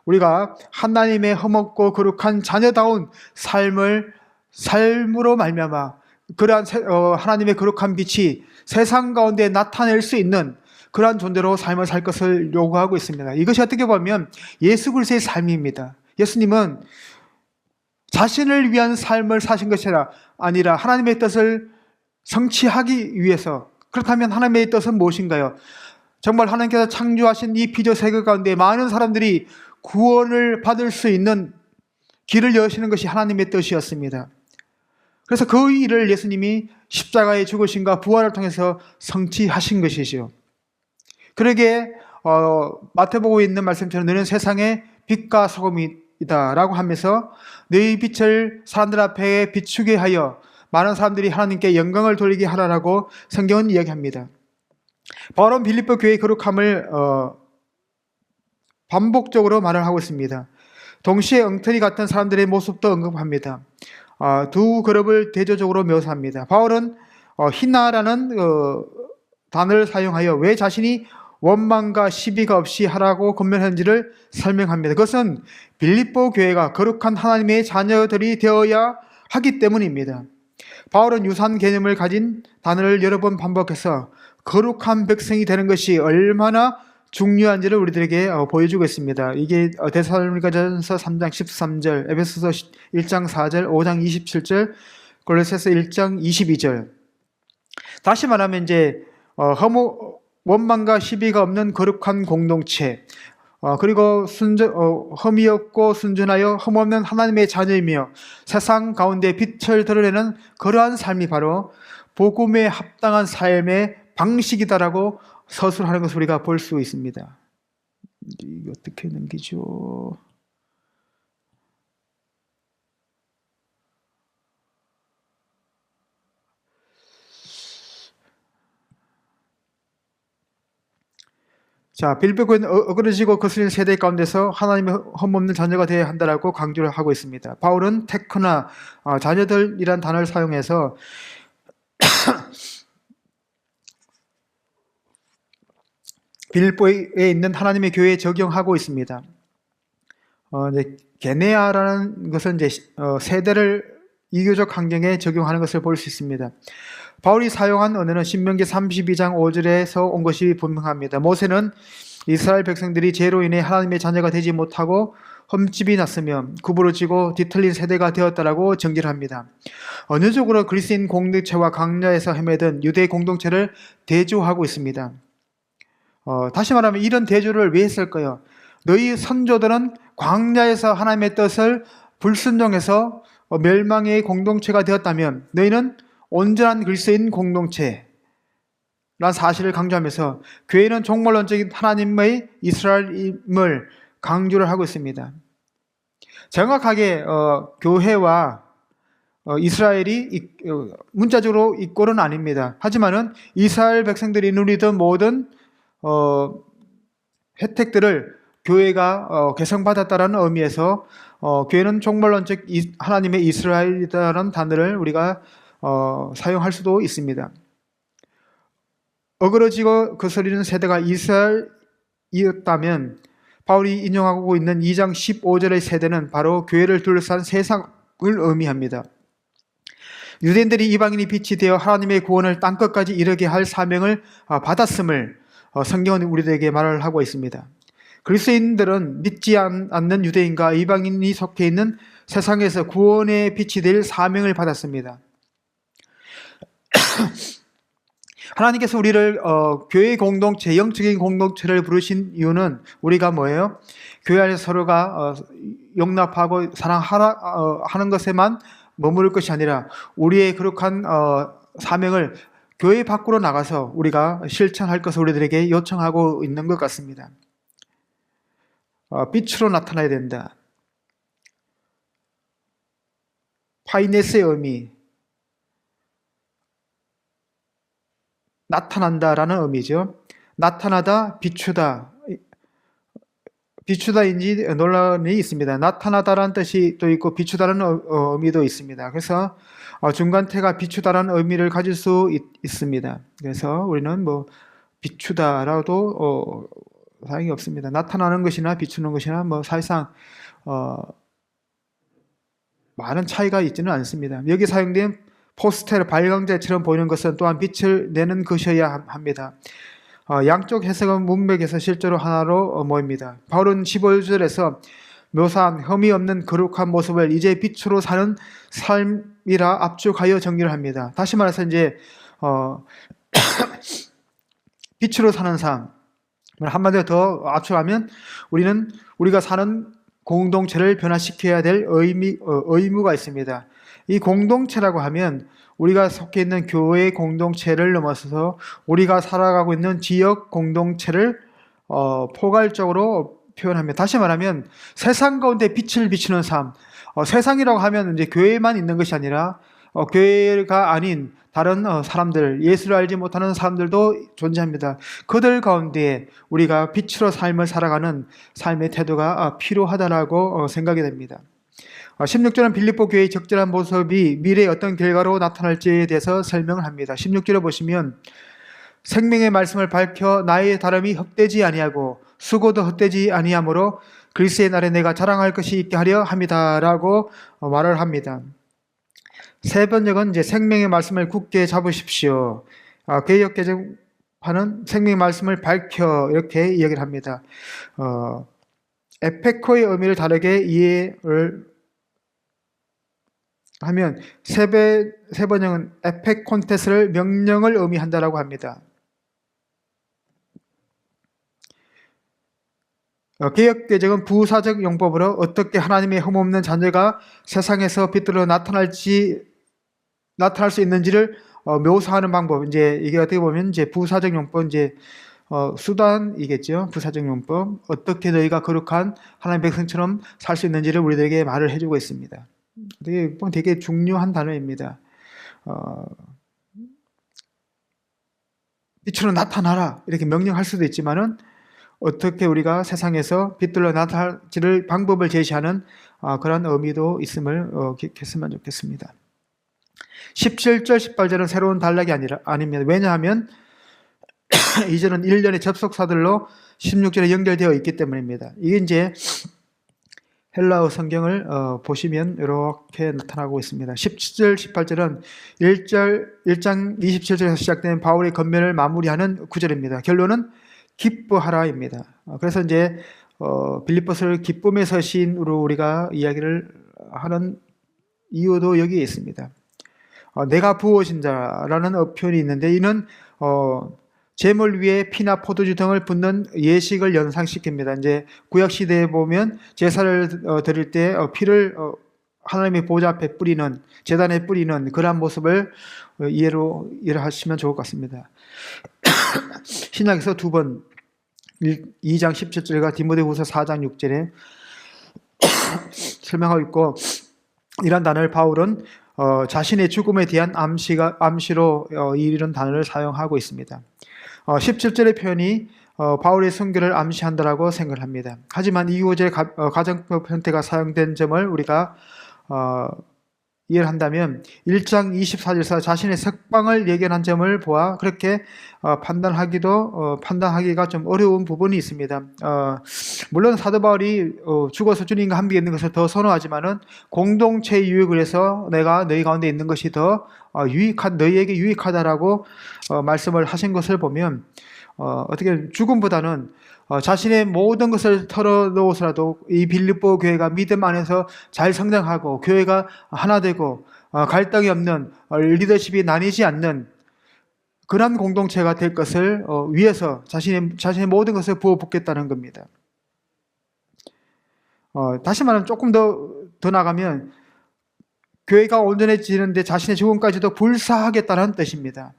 우리가 하나님의 흠없고 거룩한 자녀다운 삶으로 말미암아 그러한 하나님의 거룩한 빛이 세상 가운데 나타낼 수 있는 그러한 존재로 삶을 살 것을 요구하고 있습니다. 이것이 어떻게 보면 예수 그리스도의 삶입니다. 예수님은 자신을 위한 삶을 사신 것이 아니라 하나님의 뜻을 성취하기 위해서. 그렇다면 하나님의 뜻은 무엇인가요? 정말 하나님께서 창조하신 이 피조 세계 가운데 많은 사람들이 구원을 받을 수 있는 길을 여시는 것이 하나님의 뜻이었습니다. 그래서 그 일을 예수님이 십자가의 죽으심과 부활을 통해서 성취하신 것이죠. 그러기에 마태복음에 있는 말씀처럼 너는 세상의 빛과 소금이다 라고 하면서 너희 빛을 사람들 앞에 비추게 하여 많은 사람들이 하나님께 영광을 돌리게 하라라고 성경은 이야기합니다. 바울은 빌립보 교회의 거룩함을 반복적으로 말을 하고 있습니다. 동시에 엉터리 같은 사람들의 모습도 언급합니다. 두 그룹을 대조적으로 묘사합니다. 바울은 희나라는 단어를 사용하여 왜 자신이 원망과 시비가 없이 하라고 권면했는지를 설명합니다. 그것은 빌립보 교회가 거룩한 하나님의 자녀들이 되어야 하기 때문입니다. 바울은 유사한 개념을 가진 단어를 여러 번 반복해서 거룩한 백성이 되는 것이 얼마나 중요한지를 우리들에게 보여주고 있습니다. 이게 데살로니가전서 3장 13절, 에베소서 1장 4절, 5장 27절, 골로새서 1장 22절. 다시 말하면 이제 원망과 시비가 없는 거룩한 공동체, 그리고 흠이 없고 순전하여 흠없는 하나님의 자녀이며 세상 가운데 빛을 드러내는 그러한 삶이 바로 복음에 합당한 삶의 방식이다라고 서술하는 것을 우리가 볼 수 있습니다. 이거 어떻게 넘기죠? 자, 빌립보 교회는 어그러지고 거슬리는 세대 가운데서 하나님의 흠없는 자녀가 되어야 한다라고 강조를 하고 있습니다. 바울은 테크나 자녀들이란 단어를 사용해서 빌립보에 있는 하나님의 교회에 적용하고 있습니다. 게네아라는 것은 이제 세대를 이교적 환경에 적용하는 것을 볼 수 있습니다. 바울이 사용한 언어는 신명기 32장 5절에서 온 것이 분명합니다. 모세는 이스라엘 백성들이 죄로 인해 하나님의 자녀가 되지 못하고 흠집이 났으며 구부러지고 뒤틀린 세대가 되었다라고 정죄를 합니다. 언어적으로 그리스인 공동체와 광야에서 헤매던 유대 공동체를 대조하고 있습니다. 다시 말하면 이런 대조를 왜 했을까요? 너희 선조들은 광야에서 하나님의 뜻을 불순종해서 멸망의 공동체가 되었다면 너희는 온전한 그리스도인 공동체란 사실을 강조하면서 교회는 종말론적인 하나님의 이스라엘임을 강조를 하고 있습니다. 정확하게 교회와 이스라엘이 문자적으로 이꼴은 아닙니다. 하지만은 이스라엘 백성들이 누리던 모든 혜택들을 교회가 개성받았다라는 의미에서 교회는 종말론적 하나님의 이스라엘이라는 단어를 우리가 사용할 수도 있습니다. 어그러지고 거스리는 세대가 이스라엘이었다면 바울이 인용하고 있는 2장 15절의 세대는 바로 교회를 둘러싼 세상을 의미합니다. 유대인들이 이방인이 빛이 되어 하나님의 구원을 땅끝까지 이르게 할 사명을 받았음을 성경은 우리들에게 말을 하고 있습니다. 그리스도인들은 믿지 않는 유대인과 이방인이 속해 있는 세상에서 구원의 빛이 될 사명을 받았습니다. 하나님께서 우리를 교회 공동체, 영적인 공동체를 부르신 이유는 우리가 뭐예요? 교회 안에서 서로가 용납하고 사랑하는 것에만 머무를 것이 아니라 우리의 거룩한 사명을 교회 밖으로 나가서 우리가 실천할 것을 우리들에게 요청하고 있는 것 같습니다. 빛으로 나타나야 된다. 파이네스의 의미, 나타난다라는 의미죠. 나타나다, 비추다. 비추다인지 논란이 있습니다. 나타나다라는 뜻이 또 있고 비추다라는 의미도 있습니다. 그래서 중간태가 비추다라는 의미를 가질 수 있습니다. 그래서 우리는 뭐 비추다라도 사용이 없습니다. 나타나는 것이나 비추는 것이나 뭐 사실상 많은 차이가 있지는 않습니다. 여기 사용된 포스텔 발광제처럼 보이는 것은 또한 빛을 내는 것이어야 합니다. 양쪽 해석은 문맥에서 실제로 하나로 모입니다. 바울은 15절에서 묘사한 흠이 없는 거룩한 모습을 이제 빛으로 사는 삶이라 압축하여 정리를 합니다. 다시 말해서 이제 빛으로 사는 삶, 한마디로 더 압축하면 우리가 사는 공동체를 변화시켜야 될 의무가 있습니다. 이 공동체라고 하면 우리가 속해 있는 교회 공동체를 넘어서서 우리가 살아가고 있는 지역 공동체를 포괄적으로 표현합니다. 다시 말하면 세상 가운데 빛을 비추는 삶, 세상이라고 하면 이제 교회만 있는 것이 아니라 교회가 아닌 다른 사람들, 예수를 알지 못하는 사람들도 존재합니다. 그들 가운데 우리가 빛으로 삶을 살아가는 삶의 태도가 필요하다라고 생각이 됩니다. 16절은 빌립보 교회의 적절한 모습이 미래에 어떤 결과로 나타날지에 대해서 설명을 합니다. 16절에 보시면 생명의 말씀을 밝혀 나의 다름이 헛되지 아니하고 수고도 헛되지 아니하므로 그리스도의 날에 내가 자랑할 것이 있게 하려 함이다라고 말을 합니다. 세 번역은 이제 생명의 말씀을 굳게 잡으십시오. 개역 개정판은 생명의 말씀을 밝혀 이렇게 이야기를 합니다. 에페코의 의미를 다르게 이해를 하면 세 번역은 에페콘테스를 명령을 의미한다라고 합니다. 개역개정은 부사적 용법으로 어떻게 하나님의 흠없는 자녀가 세상에서 빛으로 나타날 수 있는지를 묘사하는 방법. 이제 이게 어떻게 보면 이제 부사적 용법, 이제 수단이겠죠. 부사적 용법. 어떻게 너희가 거룩한 하나님의 백성처럼 살 수 있는지를 우리들에게 말을 해주고 있습니다. 되게 중요한 단어입니다. 빛으로 나타나라 이렇게 명령할 수도 있지만은 어떻게 우리가 세상에서 빛들로 나타날지를 방법을 제시하는 그런 의미도 있음을 기억했으면 좋겠습니다. 17절, 18절은 새로운 단락이 아닙니다. 왜냐하면 이제는 1년의 접속사들로 16절에 연결되어 있기 때문입니다. 이게 이제 헬라어 성경을 보시면 이렇게 나타나고 있습니다. 17절, 18절은 1장 27절에서 시작된 바울의 권면을 마무리하는 구절입니다. 결론은 기뻐하라입니다. 그래서 이제 빌립보서를 기쁨의 서신으로 우리가 이야기를 하는 이유도 여기에 있습니다. 내가 부어진 자라는 표현이 있는데 이는 제물 위에 피나 포도주 등을 붓는 예식을 연상시킵니다. 이제 구약 시대에 보면 제사를 드릴 때 피를 하나님의 보좌 앞에 뿌리는, 제단에 뿌리는 그러한 모습을 이해를 하시면 좋을 것 같습니다. 신약에서 두 번 2장 17절과 디모데후서 4장 6절에 설명하고 있고, 이런 단어를 바울은 자신의 죽음에 대한 암시로 이런 단어를 사용하고 있습니다. 17절의 표현이 바울의 순교를 암시한다라고 생각을 합니다. 하지만 이 구절의 가정법 형태가 사용된 점을 우리가 이해를 한다면 1장 24절에서 자신의 석방을 예견한 점을 보아 그렇게 판단하기가 좀 어려운 부분이 있습니다. 물론 사도 바울이 죽어서 주님과 함께 있는 것을 더 선호하지만은 공동체 유익을 해서 내가 너희 가운데 있는 것이 더 너희에게 유익하다라고 말씀을 하신 것을 보면 어떻게 죽음보다는 자신의 모든 것을 털어놓고서라도 이 빌립보 교회가 믿음 안에서 잘 성장하고 교회가 하나 되고 갈등이 없는 리더십이 나뉘지 않는 그런 공동체가 될 것을 위해서 자신의 모든 것을 부어붓겠다는 겁니다. 다시 말하면 조금 더 나가면 교회가 온전해지는데 자신의 죽음까지도 불사하겠다는 뜻입니다.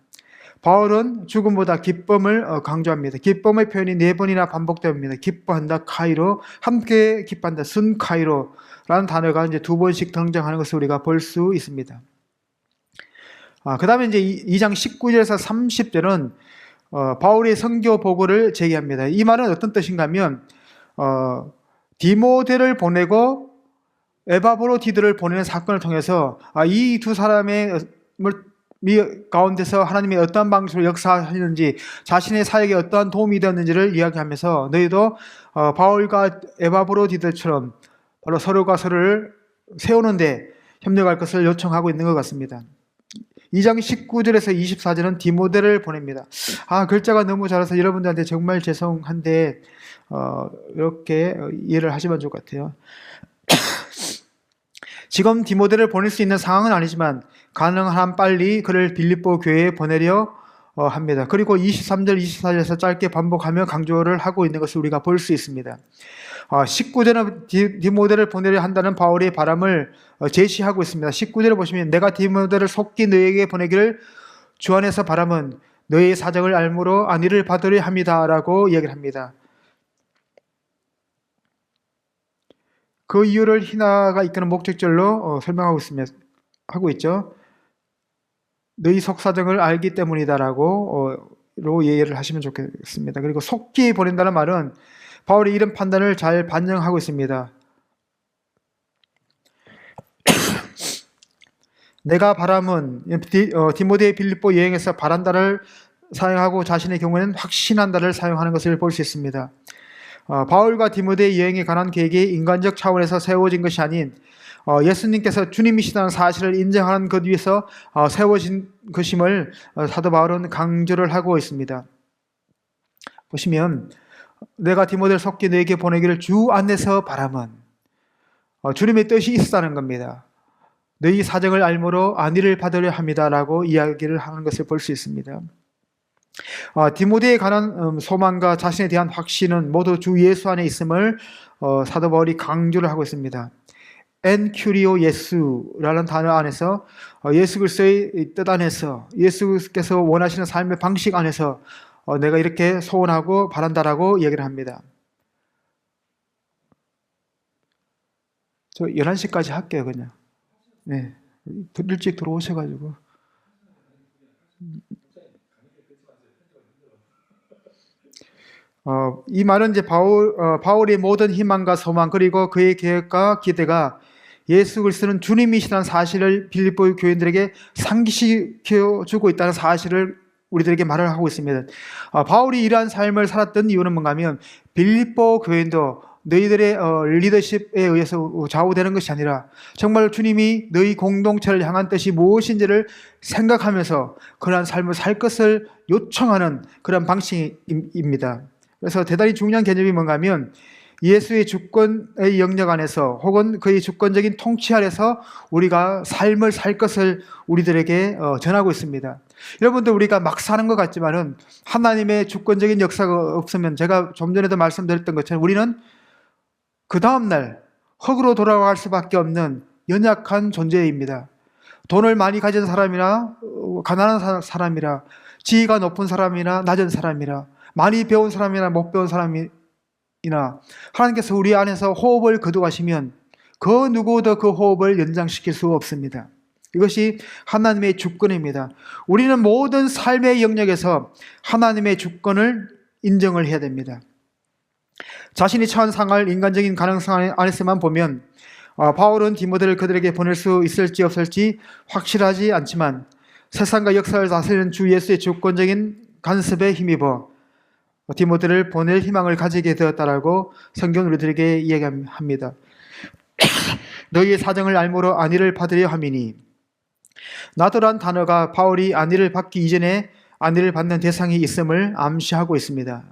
바울은 죽음보다 기쁨을 강조합니다. 기쁨의 표현이 4번이나 반복됩니다. 기뻐한다, 카이로, 함께 기뻐한다, 순카이로라는 단어가 이제 2번씩 등장하는 것을 우리가 볼 수 있습니다. 그 다음에 이제 2장 19절에서 30절은 바울의 선교 보고를 제기합니다. 이 말은 어떤 뜻인가 하면 디모데를 보내고 에바브로디드를 보내는 사건을 통해서 이 두 사람의 가운데서 하나님이 어떠한 방식으로 역사하시는지, 자신의 사역에 어떠한 도움이 되었는지를 이야기하면서 너희도 바울과 에바브로디드처럼 바로 서로가 서로를 세우는데 협력할 것을 요청하고 있는 것 같습니다. 2장 19절에서 24절은 디모데를 보냅니다. 글자가 너무 잘해서 여러분들한테 정말 죄송한데 이렇게 이해를 하시면 좋을 것 같아요. 지금 디모데를 보낼 수 있는 상황은 아니지만 가능한 빨리 그를 빌립보 교회에 보내려 합니다. 그리고 23절, 24절에서 짧게 반복하며 강조를 하고 있는 것을 우리가 볼 수 있습니다. 19절은 디모데를 보내려 한다는 바울의 바람을 제시하고 있습니다. 19절을 보시면 내가 디모데를 속히 너에게 보내기를 주 안에서 바람은 너의 사정을 알므로 안위를 받으려 합니다 라고 이야기를 합니다. 그 이유를 희나가 이끄는 목적절로 설명하고 있습니다. 하고 있죠. 너희 속사정을 알기 때문이다라고 이해를 하시면 좋겠습니다. 그리고 속히 보낸다는 말은 바울이 이런 판단을 잘 반영하고 있습니다. 내가 바람은 디모데 빌립보 여행에서 바란다를 사용하고 자신의 경우에는 확신한다를 사용하는 것을 볼 수 있습니다. 바울과 디모데의 여행에 관한 계획이 인간적 차원에서 세워진 것이 아닌 예수님께서 주님이시다는 사실을 인정하는 것 위에서 세워진 것임을 사도 바울은 강조를 하고 있습니다. 보시면 내가 디모데를 속히 너에게 보내기를 주 안에서 바람은 주님의 뜻이 있었다는 겁니다. 너희 사정을 알므로 안위를 받으려 합니다라고 이야기를 하는 것을 볼 수 있습니다. 디모데에 관한 소망과 자신에 대한 확신은 모두 주 예수 안에 있음을 사도 바울이 강조를 하고 있습니다. 엔 큐리오 예수라는 단어 안에서 예수 그리스도의 뜻 안에서 예수께서 원하시는 삶의 방식 안에서 내가 이렇게 소원하고 바란다라고 얘기를 합니다. 저 11시까지 할게요 그냥. 네, 일찍 들어오셔가지고. 이 말은 이제 바울의 모든 희망과 소망 그리고 그의 계획과 기대가 예수 그리스도는 주님이시라는 사실을 빌립보 교인들에게 상기시켜주고 있다는 사실을 우리들에게 말을 하고 있습니다. 바울이 이러한 삶을 살았던 이유는 뭔가 하면 빌립보 교인도 너희들의 리더십에 의해서 좌우되는 것이 아니라 정말 주님이 너희 공동체를 향한 뜻이 무엇인지를 생각하면서 그러한 삶을 살 것을 요청하는 그런 방식입니다. 그래서 대단히 중요한 개념이 뭔가 하면 예수의 주권의 영역 안에서 혹은 그의 주권적인 통치 아래서 우리가 삶을 살 것을 우리들에게 전하고 있습니다. 여러분들 우리가 막 사는 것 같지만은 하나님의 주권적인 역사가 없으면 제가 좀 전에도 말씀드렸던 것처럼 우리는 그 다음날 흙으로 돌아갈 수밖에 없는 연약한 존재입니다. 돈을 많이 가진 사람이나 가난한 사람이라 지위가 높은 사람이나 낮은 사람이라 많이 배운 사람이나 못 배운 사람이나 하나님께서 우리 안에서 호흡을 거두가시면 그 누구도 그 호흡을 연장시킬 수 없습니다. 이것이 하나님의 주권입니다. 우리는 모든 삶의 영역에서 하나님의 주권을 인정을 해야 됩니다. 자신이 처한 상할 인간적인 가능성 안에서만 보면 바울은 디모데를 그들에게 보낼 수 있을지 없을지 확실하지 않지만 세상과 역사를 다스리는 주 예수의 주권적인 간섭에 힘입어 디모데를 보낼 희망을 가지게 되었다라고 성경은 우리들에게 이야기합니다. 너희의 사정을 알므로 안위를 받으려 함이니 나더란 단어가 바울이 안위를 받기 이전에 안위를 받는 대상이 있음을 암시하고 있습니다.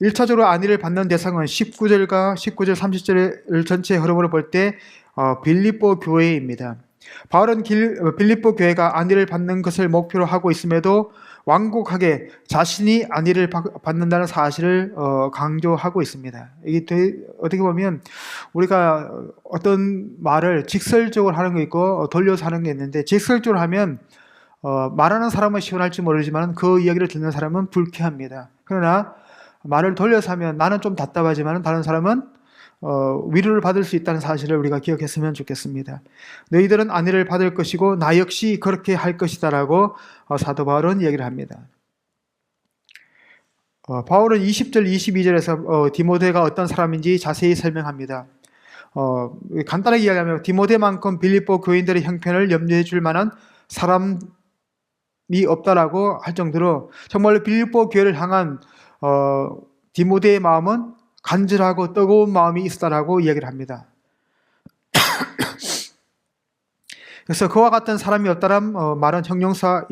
1차적으로 안위를 받는 대상은 19절 30절 전체의 흐름으로 볼 때 빌립보 교회입니다. 바울은 빌립보 교회가 안위를 받는 것을 목표로 하고 있음에도 완곡하게 자신이 안위를 받는다는 사실을 강조하고 있습니다. 이게 어떻게 보면 우리가 어떤 말을 직설적으로 하는 게 있고 돌려서 하는 게 있는데 직설적으로 하면 말하는 사람은 시원할지 모르지만 그 이야기를 듣는 사람은 불쾌합니다. 그러나 말을 돌려서 하면 나는 좀 답답하지만 다른 사람은 위로를 받을 수 있다는 사실을 우리가 기억했으면 좋겠습니다. 너희들은 안위를 받을 것이고 나 역시 그렇게 할 것이다 라고 사도 바울은 얘기를 합니다. 바울은 20절 22절에서 디모데가 어떤 사람인지 자세히 설명합니다. 간단하게 이야기하면 디모데만큼 빌립보 교인들의 형편을 염려해 줄 만한 사람이 없다라고 할 정도로 정말로 빌립보 교회를 향한 디모데의 마음은 간절하고 뜨거운 마음이 있다라고 이야기를 합니다. 그래서 그와 같은 사람이 없다란 말은 형용사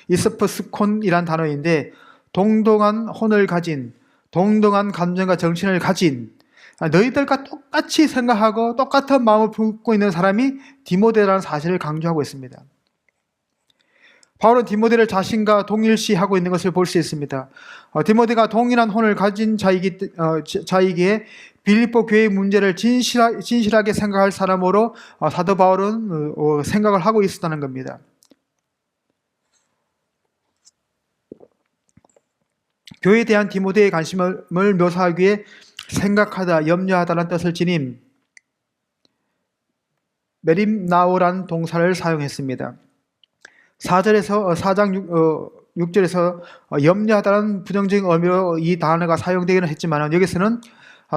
이스프스콘이란 단어인데, 동등한 혼을 가진, 동등한 감정과 정신을 가진, 너희들과 똑같이 생각하고 똑같은 마음을 품고 있는 사람이 디모데라는 사실을 강조하고 있습니다. 바울은 디모데를 자신과 동일시하고 있는 것을 볼 수 있습니다. 디모데가 동일한 혼을 가진 자이기에 빌립보 교회의 문제를 진실하게 생각할 사람으로 사도 바울은 생각을 하고 있었다는 겁니다. 교회에 대한 디모데의 관심을 묘사하기 위해 생각하다, 염려하다는 뜻을 지닌 메림나오란 동사를 사용했습니다. 4장 6절에서 염려하다는 부정적인 의미로 이 단어가 사용되기는 했지만, 여기서는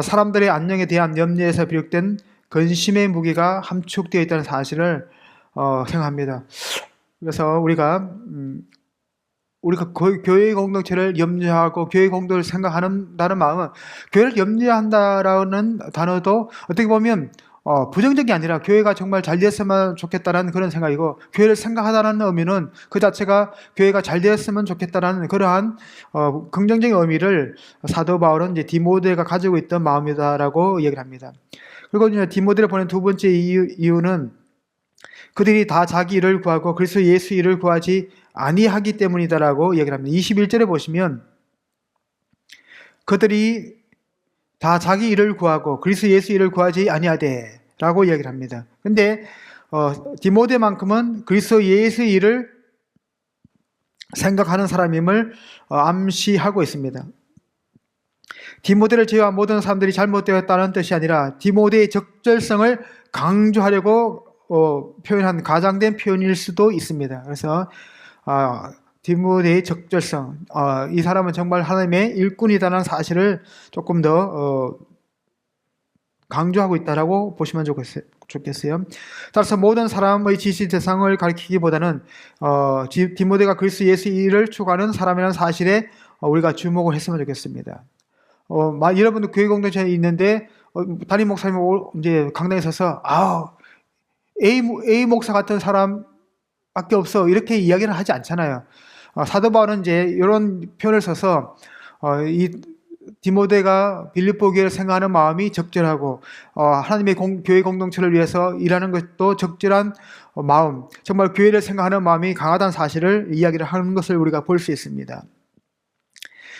사람들의 안녕에 대한 염려에서 비롯된 근심의 무게가 함축되어 있다는 사실을 생각합니다. 그래서 우리가 교회 공동체를 염려하고 교회 공동체를 생각한다는 마음은, 교회를 염려한다라는 단어도 어떻게 보면 부정적이 아니라 교회가 정말 잘 되었으면 좋겠다라는 그런 생각이고, 교회를 생각하다는 의미는 그 자체가 교회가 잘 되었으면 좋겠다라는 그러한 긍정적인 의미를 사도 바울은 이제 디모데가 가지고 있던 마음이다라고 얘기를 합니다. 그리고 이제 디모데를 보낸 두 번째 이유는 그들이 다 자기 일을 구하고 그리스도 예수 일을 구하지 아니하기 때문이다라고 얘기를 합니다. 21절에 보시면 그들이 다 자기 일을 구하고 그리스도 예수 일을 구하지 아니하되 라고 이야기를 합니다. 근데 디모데만큼은 그리스도 예수 일을 생각하는 사람임을 암시하고 있습니다. 디모데를 제외한 모든 사람들이 잘못되었다는 뜻이 아니라 디모데의 적절성을 강조하려고 표현한 가장된 표현일 수도 있습니다. 그래서 디모데의 적절성, 이 사람은 정말 하나님의 일꾼이다라는 사실을 조금 더 강조하고 있다라고 보시면 좋겠어요. 따라서 모든 사람의 지시 대상을 가리키기보다는 디모데가 그리스도 예수 일을 추구하는 사람이라는 사실에 우리가 주목을 했으면 좋겠습니다. 여러분도 교회 공동체에 있는데 담임 목사님 이제 강당에 서서 A 목사 같은 사람밖에 없어 이렇게 이야기를 하지 않잖아요. 사도 바울은 이제 이런 표현을 써서 이 디모데가 빌립보 교회를 생각하는 마음이 적절하고 하나님의 교회 공동체를 위해서 일하는 것도 적절한 마음, 정말 교회를 생각하는 마음이 강하다는 사실을 이야기를 하는 것을 우리가 볼 수 있습니다.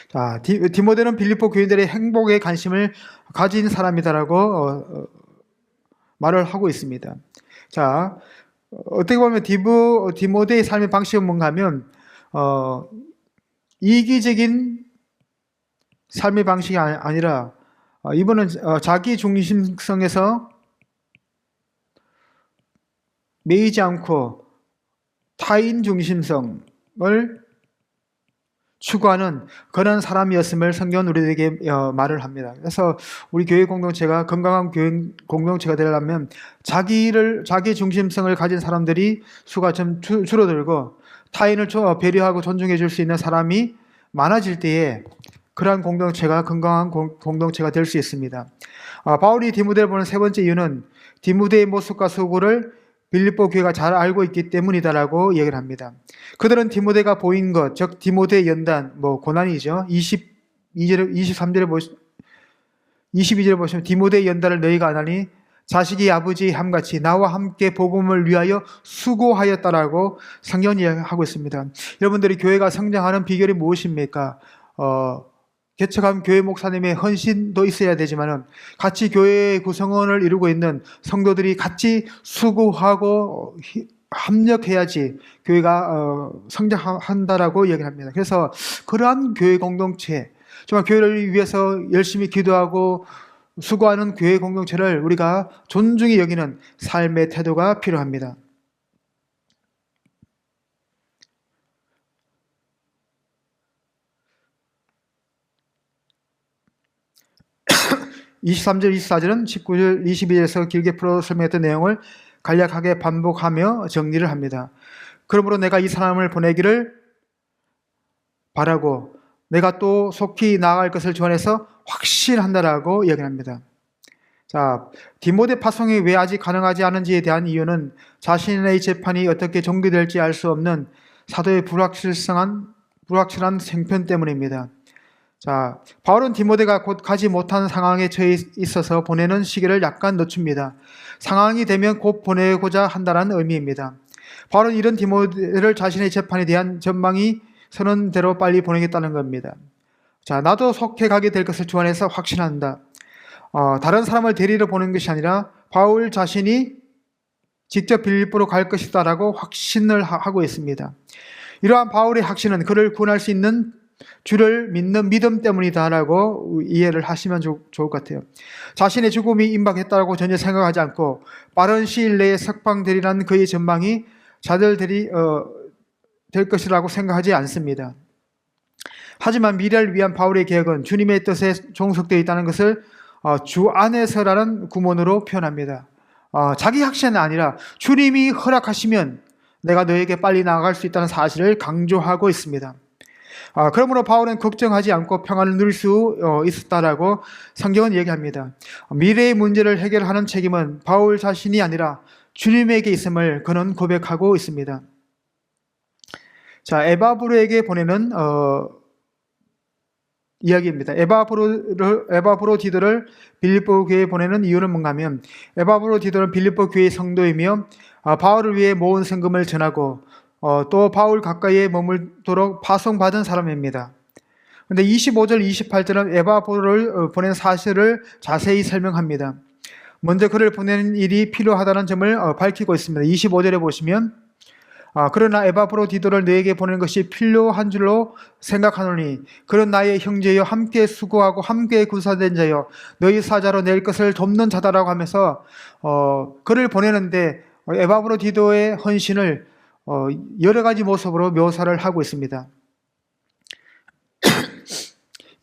자, 디모데는 빌립보 교인들의 행복에 관심을 가진 사람이다라고 말을 하고 있습니다. 자, 어떻게 보면 디모데의 삶의 방식은 뭔가 하면 이기적인 삶의 방식이 아니라 이분은 자기 중심성에서 매이지 않고 타인 중심성을 추구하는 그런 사람이었음을 성경은 우리에게 말을 합니다. 그래서 우리 교회 공동체가 건강한 교회 공동체가 되려면 자기 중심성을 가진 사람들이 수가 좀 줄어들고 타인을 배려하고 존중해 줄 수 있는 사람이 많아질 때에 그러한 공동체가 건강한 공동체가 될 수 있습니다. 바울이 디모데를 보는 세 번째 이유는 디모데의 모습과 수고를 빌립보 교회가 잘 알고 있기 때문이다라고 얘기를 합니다. 그들은 디모데가 보인 것, 즉 디모데의 연단, 고난이죠. 22절에 보시면 디모데의 연단을 너희가 아나니 자식이 아버지의 함같이 나와 함께 복음을 위하여 수고하였다라고 성경이 하고 있습니다. 여러분들이 교회가 성장하는 비결이 무엇입니까? 개척한 교회 목사님의 헌신도 있어야 되지만은 같이 교회의 구성원을 이루고 있는 성도들이 같이 수고하고 합력해야지 교회가 성장한다라고 얘기를 합니다. 그래서 그러한 교회 공동체, 정말 교회를 위해서 열심히 기도하고 수고하는 교회 공동체를 우리가 존중히 여기는 삶의 태도가 필요합니다. 23절, 24절은 19절, 22절에서 길게 풀어 설명했던 내용을 간략하게 반복하며 정리를 합니다. 그러므로 내가 이 사람을 보내기를 바라고 내가 또 속히 나아갈 것을 전해서 확신한다라고 이야기합니다. 자, 디모데 파송이 왜 아직 가능하지 않은지에 대한 이유는 자신의 재판이 어떻게 종결될지 알 수 없는 사도의 불확실한 생편 때문입니다. 자, 바울은 디모데가 곧 가지 못하는 상황에 처해 있어서 보내는 시기를 약간 늦춥니다. 상황이 되면 곧 보내고자 한다는 의미입니다. 바울은 이런 디모데를 자신의 재판에 대한 전망이 서는 대로 빨리 보내겠다는 겁니다. 자, 나도 속해 가게 될 것을 주 안에서 확신한다. 다른 사람을 데리러 보낸 것이 아니라 바울 자신이 직접 빌립보로 갈 것이다라고 확신을 하고 있습니다. 이러한 바울의 확신은 그를 구원할 수 있는 주를 믿는 믿음 때문이다라고 이해를 하시면 좋을 것 같아요. 자신의 죽음이 임박했다고 전혀 생각하지 않고 빠른 시일 내에 석방되리라는 그의 전망이 자들들이 될 것이라고 생각하지 않습니다. 하지만 미래를 위한 바울의 계획은 주님의 뜻에 종속되어 있다는 것을 주 안에서라는 구문으로 표현합니다. 자기 확신은 아니라 주님이 허락하시면 내가 너에게 빨리 나아갈 수 있다는 사실을 강조하고 있습니다. 그러므로 바울은 걱정하지 않고 평안을 누릴 수 있었다라고 성경은 얘기합니다. 미래의 문제를 해결하는 책임은 바울 자신이 아니라 주님에게 있음을 그는 고백하고 있습니다. 자, 에바브로에게 보내는 이야기입니다. 에바브로디도를 빌립보 교회에 보내는 이유는 뭔가 하면 에바브로디도는 빌립보 교회의 성도이며 바울을 위해 모은 성금을 전하고 또 바울 가까이에 머물도록 파송받은 사람입니다. 그런데 25절, 28절은 에바브로를 보낸 사실을 자세히 설명합니다. 먼저 그를 보내는 일이 필요하다는 점을 밝히고 있습니다. 25절에 보시면 그러나 에바브로디도를 너에게 보내는 것이 필요한 줄로 생각하노니 그런 나의 형제여 함께 수고하고 함께 구사된 자여 너희 사자로 낼 것을 돕는 자다라고 하면서 그를 보내는데 에바브로디도의 헌신을 여러 가지 모습으로 묘사를 하고 있습니다.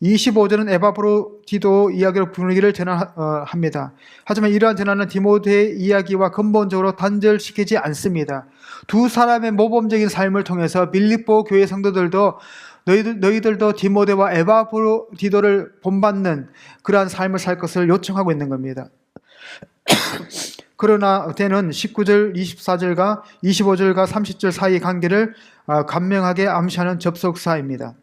25절은 에바브로디도 이야기로 분위기를 전환합니다. 하지만 이러한 전환은 디모데의 이야기와 근본적으로 단절시키지 않습니다. 두 사람의 모범적인 삶을 통해서 빌립보 교회 성도들도 너희들도 디모데와 에바브로디도를 본받는 그러한 삶을 살 것을 요청하고 있는 겁니다. 그러나 때는 19절, 24절과 25절과 30절 사이의 관계를 간명하게 암시하는 접속사입니다.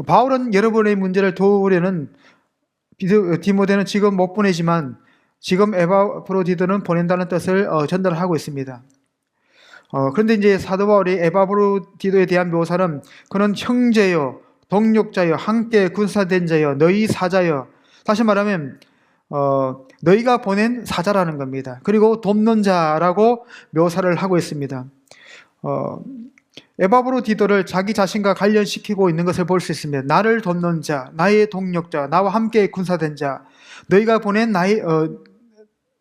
바울은 여러분의 문제를 도우려는 디모데는 지금 못 보내지만 지금 에바브로디도는 보낸다는 뜻을 전달하고 있습니다. 그런데 이제 사도 바울이 에바브로디도에 대한 묘사는 그는 형제요, 동력자요, 함께 군사된 자요, 너희 사자요. 다시 말하면 너희가 보낸 사자라는 겁니다. 그리고 돕는 자라고 묘사를 하고 있습니다. 에바브로디도를 자기 자신과 관련시키고 있는 것을 볼 수 있습니다. 나를 돕는 자, 나의 동력자, 나와 함께 군사된 자, 너희가 보낸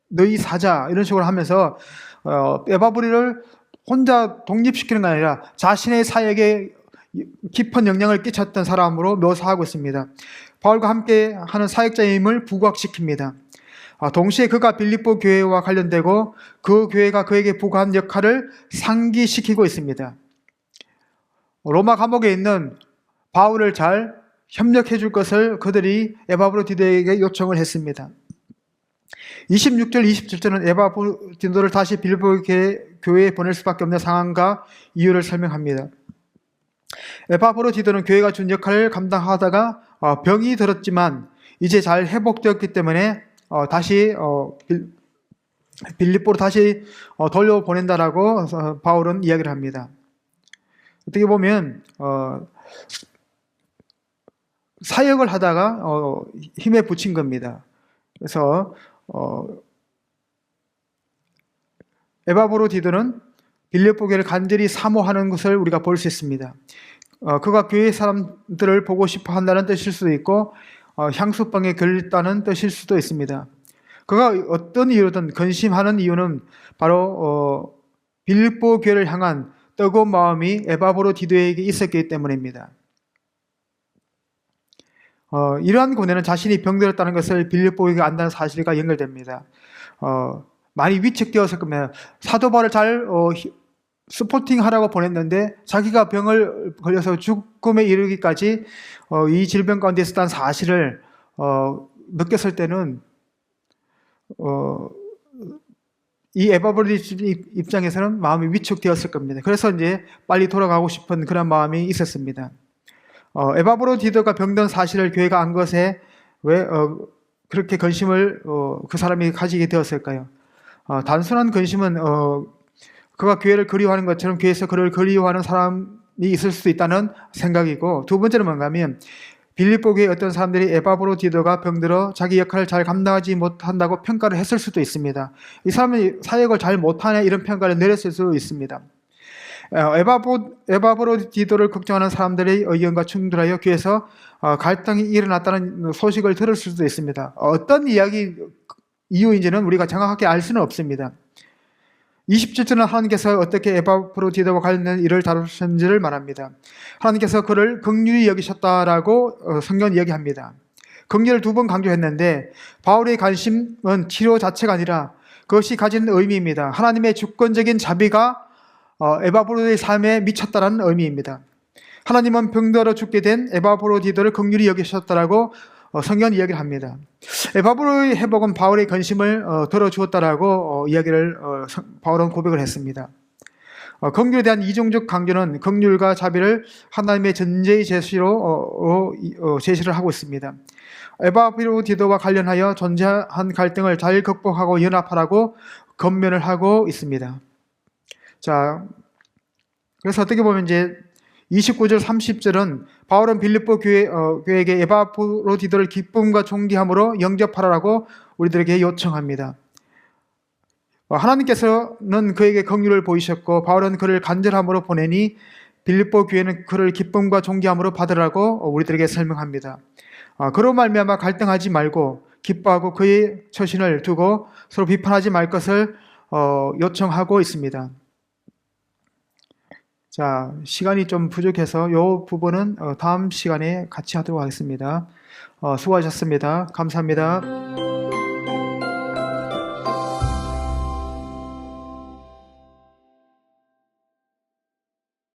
너희 사자 이런 식으로 하면서 에바브로를 혼자 독립시키는 게 아니라 자신의 사역에 깊은 영향을 끼쳤던 사람으로 묘사하고 있습니다. 바울과 함께 하는 사역자임을 부각시킵니다. 동시에 그가 빌립보 교회와 관련되고 그 교회가 그에게 부과한 역할을 상기시키고 있습니다. 로마 감옥에 있는 바울을 잘 협력해 줄 것을 그들이 에바브로디도에게 요청을 했습니다. 26절, 27절은 에바브로디도를 다시 빌립보 교회에 보낼 수밖에 없는 상황과 이유를 설명합니다. 에바브로디도는 교회가 준 역할을 감당하다가 병이 들었지만 이제 잘 회복되었기 때문에 다시 빌립보로 다시 돌려보낸다라고 바울은 이야기를 합니다. 어떻게 보면 사역을 하다가 힘에 부친 겁니다. 그래서 에바브로디도는 빌립보 교회를 간절히 사모하는 것을 우리가 볼 수 있습니다. 그가 교회 사람들을 보고 싶어 한다는 뜻일 수도 있고 향수병에 걸렸다는 뜻일 수도 있습니다. 그가 어떤 이유든 근심하는 이유는 바로 빌립보 교회를 향한 뜨거운 마음이 에바브로디도에게 있었기 때문입니다. 이러한 고뇌는 자신이 병들었다는 것을 빌립보 교회가 안다는 사실과 연결됩니다. 많이 위축되었을 겁니다. 사도 바울을 잘 스포팅하라고 보냈는데 자기가 병을 걸려서 죽음에 이르기까지 이 질병 가운데 있었다는 사실을 느꼈을 때는 어, 이 에바브로디도 입장에서는 마음이 위축되었을 겁니다. 그래서 이제 빨리 돌아가고 싶은 그런 마음이 있었습니다. 에바브로디도가 병든 사실을 교회가 안 것에 왜 그렇게 근심을 그 사람이 가지게 되었을까요? 단순한 근심은 그가 교회를 그리워하는 것처럼 교회에서 그를 그리워하는 사람이 있을 수도 있다는 생각이고, 두 번째는 뭔가 하면 빌립보 교회 어떤 사람들이 에바브로디도가 병들어 자기 역할을 잘 감당하지 못한다고 평가를 했을 수도 있습니다. 이 사람이 사역을 잘 못하네 이런 평가를 내렸을 수도 있습니다. 에바브로디도를 걱정하는 사람들의 의견과 충돌하여 교회에서 갈등이 일어났다는 소식을 들을 수도 있습니다. 어떤 이유인지는 우리가 정확하게 알 수는 없습니다. 27절은 하나님께서 어떻게 에바브로디도와 관련된 일을 다루셨는지를 말합니다. 하나님께서 그를 긍휼히 여기셨다라고 성경은 이야기합니다. 긍휼을 두 번 강조했는데 바울의 관심은 치료 자체가 아니라 그것이 가진 의미입니다. 하나님의 주권적인 자비가 에바브로디도의 삶에 미쳤다는 의미입니다. 하나님은 병들어 죽게 된 에바브로디도를 긍휼히 여기셨다라고 성경은 이야기를 합니다. 에바브로의 회복은 바울의 근심을 덜어주었다라고 바울은 고백을 했습니다. 긍휼에 대한 이중적 강조는 긍휼과 자비를 하나님의 전제의 제시로 제시를 하고 있습니다. 에바브로디도와 관련하여 존재한 갈등을 잘 극복하고 연합하라고 권면을 하고 있습니다. 자, 그래서 어떻게 보면 이제 29절 30절은 바울은 빌립보 교회에게 에바브로디도를 기쁨과 존귀함으로 영접하라고 우리들에게 요청합니다. 하나님께서는 그에게 긍휼을 보이셨고 바울은 그를 간절함으로 보내니 빌립보 교회는 그를 기쁨과 존귀함으로 받으라고 우리들에게 설명합니다. 그로 말미암아 갈등하지 말고 기뻐하고 그의 처신을 두고 서로 비판하지 말 것을 요청하고 있습니다. 자, 시간이 좀 부족해서 이 부분은 다음 시간에 같이 하도록 하겠습니다. 수고하셨습니다. 감사합니다.